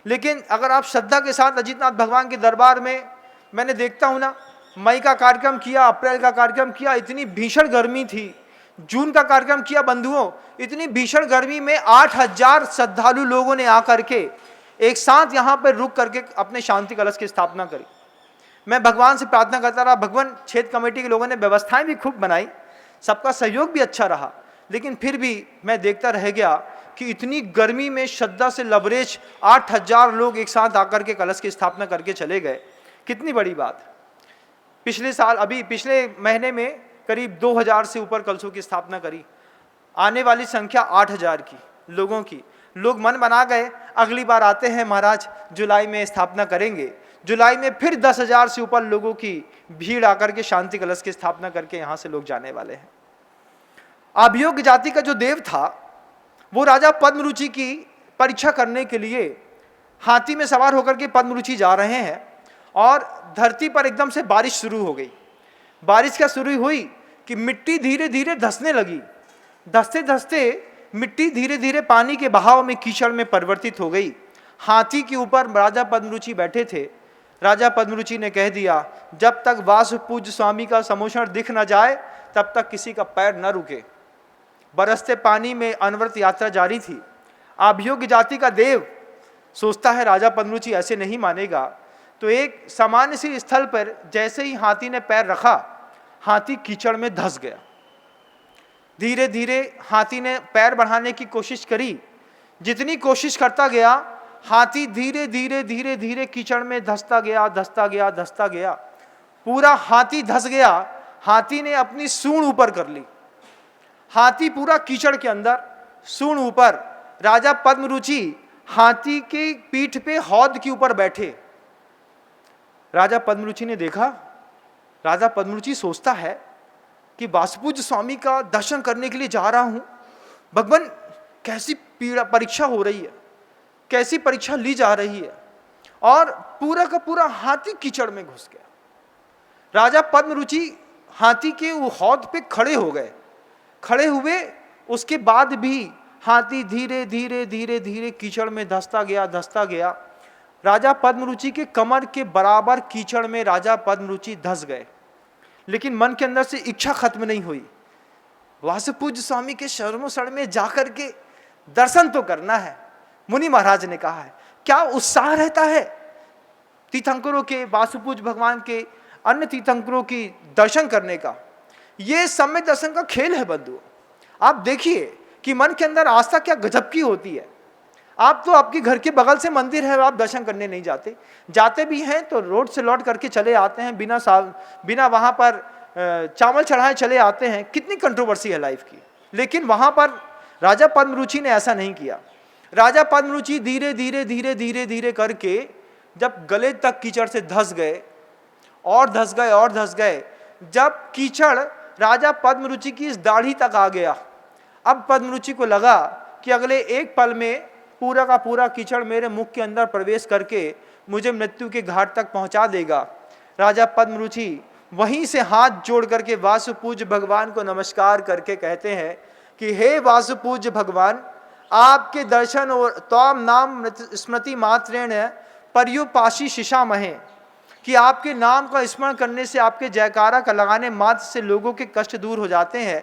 Speaker 1: लेकिन अगर आप श्रद्धा के साथ अजितनाथ भगवान के दरबार में, मैंने देखता हूँ ना, मई का कार्यक्रम किया, अप्रैल का कार्यक्रम किया, इतनी भीषण गर्मी थी, जून का कार्यक्रम किया बंधुओं, इतनी भीषण गर्मी में 8000 श्रद्धालु लोगों ने आकर के एक साथ यहाँ पर रुक करके अपने शांति कलश की स्थापना करी। मैं भगवान से प्रार्थना करता रहा, भगवान क्षेत्र कमेटी के लोगों ने व्यवस्थाएं भी खूब बनाई, सबका सहयोग भी अच्छा रहा, लेकिन फिर भी मैं देखता रह गया कि इतनी गर्मी में श्रद्धा से लबरेज 8000 लोग एक साथ आकर के कलश की स्थापना करके चले गए। कितनी बड़ी बात। पिछले साल, अभी पिछले महीने में करीब 2000 से ऊपर कलशों की स्थापना करी, आने वाली संख्या 8000 की लोगों की। लोग मन बना गए, अगली बार आते हैं महाराज, जुलाई में स्थापना करेंगे। जुलाई में फिर 10,000 से ऊपर लोगों की भीड़ आकर के शांति कलश की स्थापना करके यहाँ से लोग जाने वाले हैं। अभियोग्य जाति का जो देव था वो राजा पद्मरुचि की परीक्षा करने के लिए हाथी में सवार होकर के पद्मरुचि जा रहे हैं और धरती पर एकदम से बारिश शुरू हो गई। बारिश क्या शुरू हुई कि मिट्टी धीरे धीरे धंसने लगी। धंसते धंसते मिट्टी धीरे धीरे पानी के बहाव में कीचड़ में परिवर्तित हो गई। हाथी के ऊपर राजा पद्मरुचि बैठे थे। राजा पद्मरुचि ने कह दिया, जब तक वासुपूज्य स्वामी का समोषण दिख न जाए तब तक किसी का पैर न रुके। बरसते पानी में अनवरत यात्रा जारी थी। अभियोग्य जाति का देव सोचता है राजा पद्मरुचि ऐसे नहीं मानेगा, तो एक सामान्य सी स्थल पर जैसे ही हाथी ने पैर रखा, हाथी कीचड़ में धंस गया। धीरे धीरे हाथी ने पैर बढ़ाने की कोशिश करी। जितनी कोशिश करता गया, हाथी धीरे धीरे धीरे धीरे कीचड़ में धंसता गया, धंसता गया, धंसता गया। पूरा हाथी धंस गया। हाथी ने अपनी सूंड ऊपर कर ली। हाथी पूरा कीचड़ के अंदर, सूंड ऊपर। राजा पद्मरुचि हाथी के पीठ पे हौद के ऊपर बैठे। राजा पद्मरुचि ने देखा। राजा पद्मरुचि सोचता है कि वासुपूज्य स्वामी का दर्शन करने के लिए जा रहा हूं, भगवान कैसी पीड़ा परीक्षा हो रही है, कैसी परीक्षा ली जा रही है, और पूरा का पूरा हाथी कीचड़ में घुस गया। राजा पद्मरुचि हाथी के वो हौद पे खड़े हो गए। खड़े हुए उसके बाद भी हाथी धीरे धीरे धीरे धीरे कीचड़ में धंसता गया, धंसता गया। राजा पद्मरुचि के कमर के बराबर कीचड़ में राजा पद्मरुचि धंस गए। लेकिन मन के अंदर से इच्छा खत्म नहीं हुई। वासुपूज्य स्वामी के शरणों शरण में जाकर के दर्शन तो करना है। मुनि महाराज ने कहा है, क्या उत्साह रहता है तीर्थंकरों के, वासुपूज्य भगवान के अन्य तीर्थंकरों की दर्शन करने का। ये सम्यक दर्शन का खेल है बंधुओं। आप देखिए कि मन के अंदर आस्था क्या गजब की होती है। आप तो आपके घर के बगल से मंदिर है, आप दर्शन करने नहीं जाते, जाते भी हैं तो रोड से लौट करके चले आते हैं, बिना वहाँ पर चावल चढ़ाए चले आते हैं। कितनी कंट्रोवर्सी है लाइफ की। लेकिन वहाँ पर राजा पद्मरुचि ने ऐसा नहीं किया। राजा पद्मरुचि धीरे धीरे धीरे धीरे धीरे करके जब गले तक कीचड़ से धंस गए और धंस गए और धंस गए, जब कीचड़ राजा पद्मरुचि की इस दाढ़ी तक आ गया, अब पद्मरुचि को लगा कि अगले एक पल में पूरा का पूरा कीचड़ मेरे मुख के अंदर प्रवेश करके मुझे मृत्यु के घाट तक पहुंचा देगा। राजा पद्मरुचि वहीं से हाथ जोड़ करके वासुपूज्य भगवान को नमस्कार करके कहते हैं कि हे वासुपूज्य भगवान, आपके दर्शन और त्वाम नाम स्मृति मात्रेण पर्युपाशी शिशामहे, कि आपके नाम का स्मरण करने से, आपके जयकारा का लगाने मात्र से लोगों के कष्ट दूर हो जाते हैं।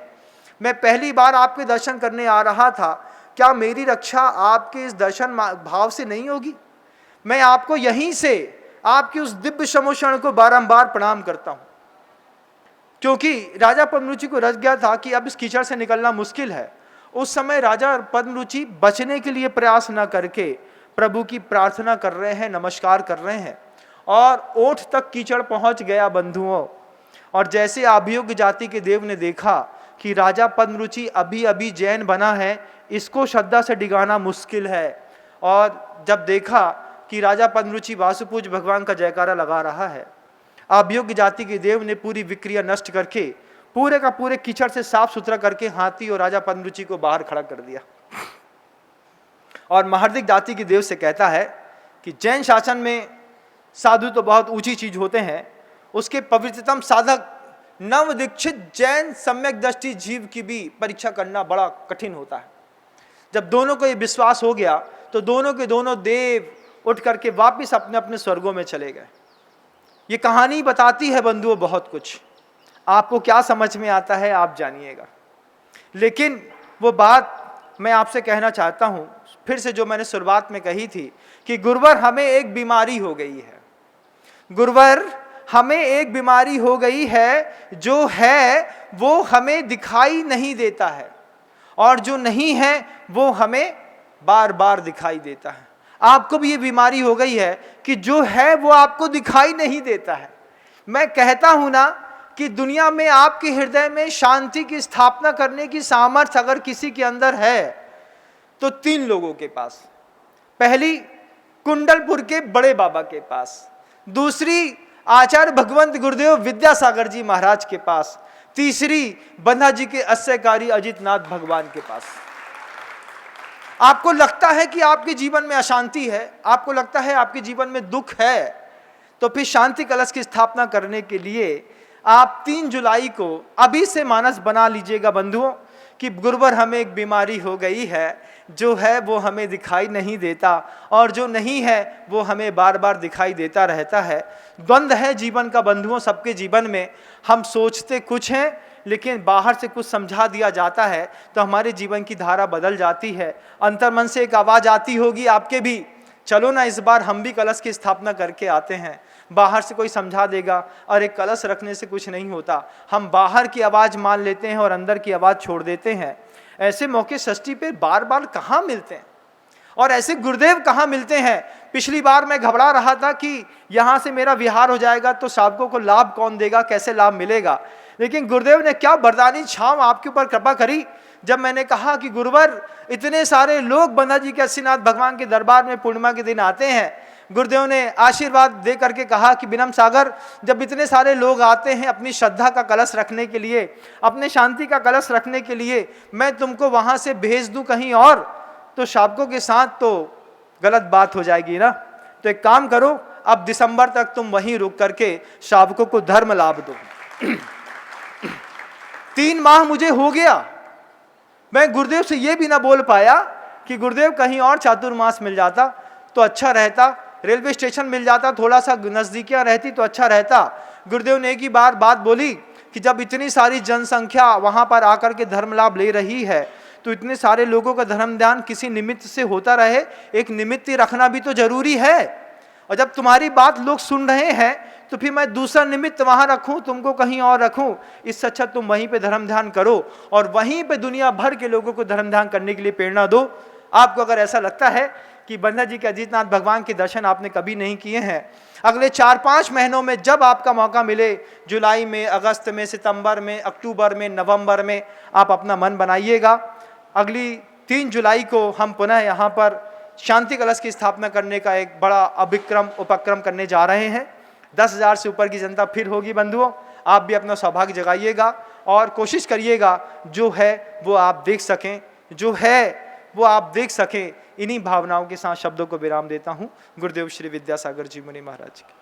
Speaker 1: मैं पहली बार आपके दर्शन करने आ रहा था, क्या मेरी रक्षा आपके इस दर्शन भाव से नहीं होगी? मैं आपको यहीं से आपके उस दिव्य समोषण को बारंबार प्रणाम करता हूं। क्योंकि राजा पद्मरुचि को रच गया था कि अब इस कीचड़ से निकलना मुश्किल है। उस समय राजा पद्मरुचि बचने के लिए प्रयास न करके प्रभु की प्रार्थना कर रहे हैं, नमस्कार कर रहे हैं, और ओठ तक कीचड़ पहुंच गया बंधुओं। और जैसे अभियोग्य जाति के देव ने देखा कि राजा पद्मरुचि अभी अभी जैन बना है, इसको श्रद्धा से डिगाना मुश्किल है, और जब देखा कि राजा पद्मरुचि वासुपूज्य भगवान का जयकारा लगा रहा है, अभियोग्य जाति के देव ने पूरी विक्रिया नष्ट करके पूरे का पूरे कीचड़ से साफ सुथरा करके हाथी और राजा पद्मरुचि को बाहर खड़ा कर दिया। और महार्दिक जाति के देव से कहता है कि जैन शासन में साधु तो बहुत ऊंची चीज होते हैं, उसके पवित्रतम साधक नव दीक्षित जैन सम्यक दृष्टि जीव की भी परीक्षा करना बड़ा कठिन होता है। जब दोनों को ये विश्वास हो गया तो दोनों के दोनों देव उठ करके वापिस अपने अपने स्वर्गों में चले गए। ये कहानी बताती है बंधुओं बहुत कुछ। आपको क्या समझ में आता है आप जानिएगा, लेकिन वो बात मैं आपसे कहना चाहता हूं फिर से, जो मैंने शुरुआत में कही थी कि गुरुवर हमें एक बीमारी हो गई है। गुरुवर हमें एक बीमारी हो गई है, जो है वो हमें दिखाई नहीं देता है, और जो नहीं है वो हमें बार बार दिखाई देता है। आपको भी ये बीमारी हो गई है कि जो है वो आपको दिखाई नहीं देता है। मैं कहता हूं ना कि दुनिया में आपके हृदय में शांति की स्थापना करने की सामर्थ्य अगर किसी के अंदर है तो 3 लोगों के पास। पहली कुंडलपुर के बड़े बाबा के पास, दूसरी आचार्य भगवंत गुरुदेव विद्यासागर जी महाराज के पास, तीसरी बंधा जी के अस्यकारी अजितनाथ भगवान के पास। आपको लगता है कि आपके जीवन में अशांति है, आपको लगता है आपके जीवन में दुख है, तो फिर शांति कलश की स्थापना करने के लिए आप 3 जुलाई को अभी से मानस बना लीजिएगा बंधुओं कि गुरुवर हमें एक बीमारी हो गई है, जो है वो हमें दिखाई नहीं देता और जो नहीं है वो हमें बार बार दिखाई देता रहता है। द्वंद्व है जीवन का बंधुओं, सबके जीवन में। हम सोचते कुछ हैं लेकिन बाहर से कुछ समझा दिया जाता है तो हमारे जीवन की धारा बदल जाती है। अंतर्मन से एक आवाज़ आती होगी आपके भी, चलो ना इस बार हम भी कलश की स्थापना करके आते हैं। बाहर से कोई समझा देगा और एक कलश रखने से कुछ नहीं होता, हम बाहर की आवाज़ मान लेते हैं और अंदर की आवाज़ छोड़ देते हैं। ऐसे मौके षष्ठी पे बार बार कहाँ मिलते हैं और ऐसे गुरुदेव कहाँ मिलते हैं। पिछली बार मैं घबरा रहा था कि यहाँ से मेरा विहार हो जाएगा तो साधकों को लाभ कौन देगा, कैसे लाभ मिलेगा, लेकिन गुरुदेव ने क्या वरदानी छांव आपके ऊपर कृपा करी। जब मैंने कहा कि गुरुवर इतने सारे लोग बंधा जी के अस्सीनाथ भगवान के दरबार में पूर्णिमा के दिन आते हैं, गुरुदेव ने आशीर्वाद दे करके कहा कि बिनम सागर, जब इतने सारे लोग आते हैं अपनी श्रद्धा का कलश रखने के लिए, अपने शांति का कलश रखने के लिए, मैं तुमको वहां से भेज दूं कहीं और तो शावकों के साथ तो गलत बात हो जाएगी ना। तो एक काम करो, अब दिसंबर तक तुम वहीं रुक करके शावकों को धर्म लाभ दो। 3 माह मुझे हो गया, मैं गुरुदेव से ये भी ना बोल पाया कि गुरुदेव कहीं और चातुर्मास मिल जाता तो अच्छा रहता, रेलवे स्टेशन मिल जाता, थोड़ा सा नज़दीकियाँ रहती तो अच्छा रहता। गुरुदेव ने एक ही बार बात बोली कि जब इतनी सारी जनसंख्या वहाँ पर आकर के धर्म लाभ ले रही है तो इतने सारे लोगों का धर्म दान किसी निमित्त से होता रहे, एक निमित्त रखना भी तो जरूरी है। और जब तुम्हारी बात लोग सुन रहे हैं तो फिर मैं दूसरा निमित्त वहाँ रखूँ, तुमको कहीं और रखूँ, इससे अच्छा तुम वहीं पे धर्म ध्यान करो और वहीं पे दुनिया भर के लोगों को धर्म ध्यान करने के लिए प्रेरणा दो। आपको अगर ऐसा लगता है कि बंधा जी के अजितनाथ भगवान के दर्शन आपने कभी नहीं किए हैं, अगले 4-5 महीनों में जब आपका मौका मिले, जुलाई में, अगस्त में, सितंबर में, अक्टूबर में, नवंबर में, आप अपना मन बनाइएगा। अगली 3 जुलाई को हम पुनः यहाँ पर शांति कलश की स्थापना करने का एक बड़ा उपक्रम करने जा रहे हैं। 10,000 से ऊपर की जनता फिर होगी बंधुओं। आप भी अपना सौभाग्य जगाइएगा और कोशिश करिएगा जो है वो आप देख सकें, जो है वो आप देख सकें। इन्हीं भावनाओं के साथ शब्दों को विराम देता हूँ। गुरुदेव श्री विद्यासागर जी मुनि महाराज की।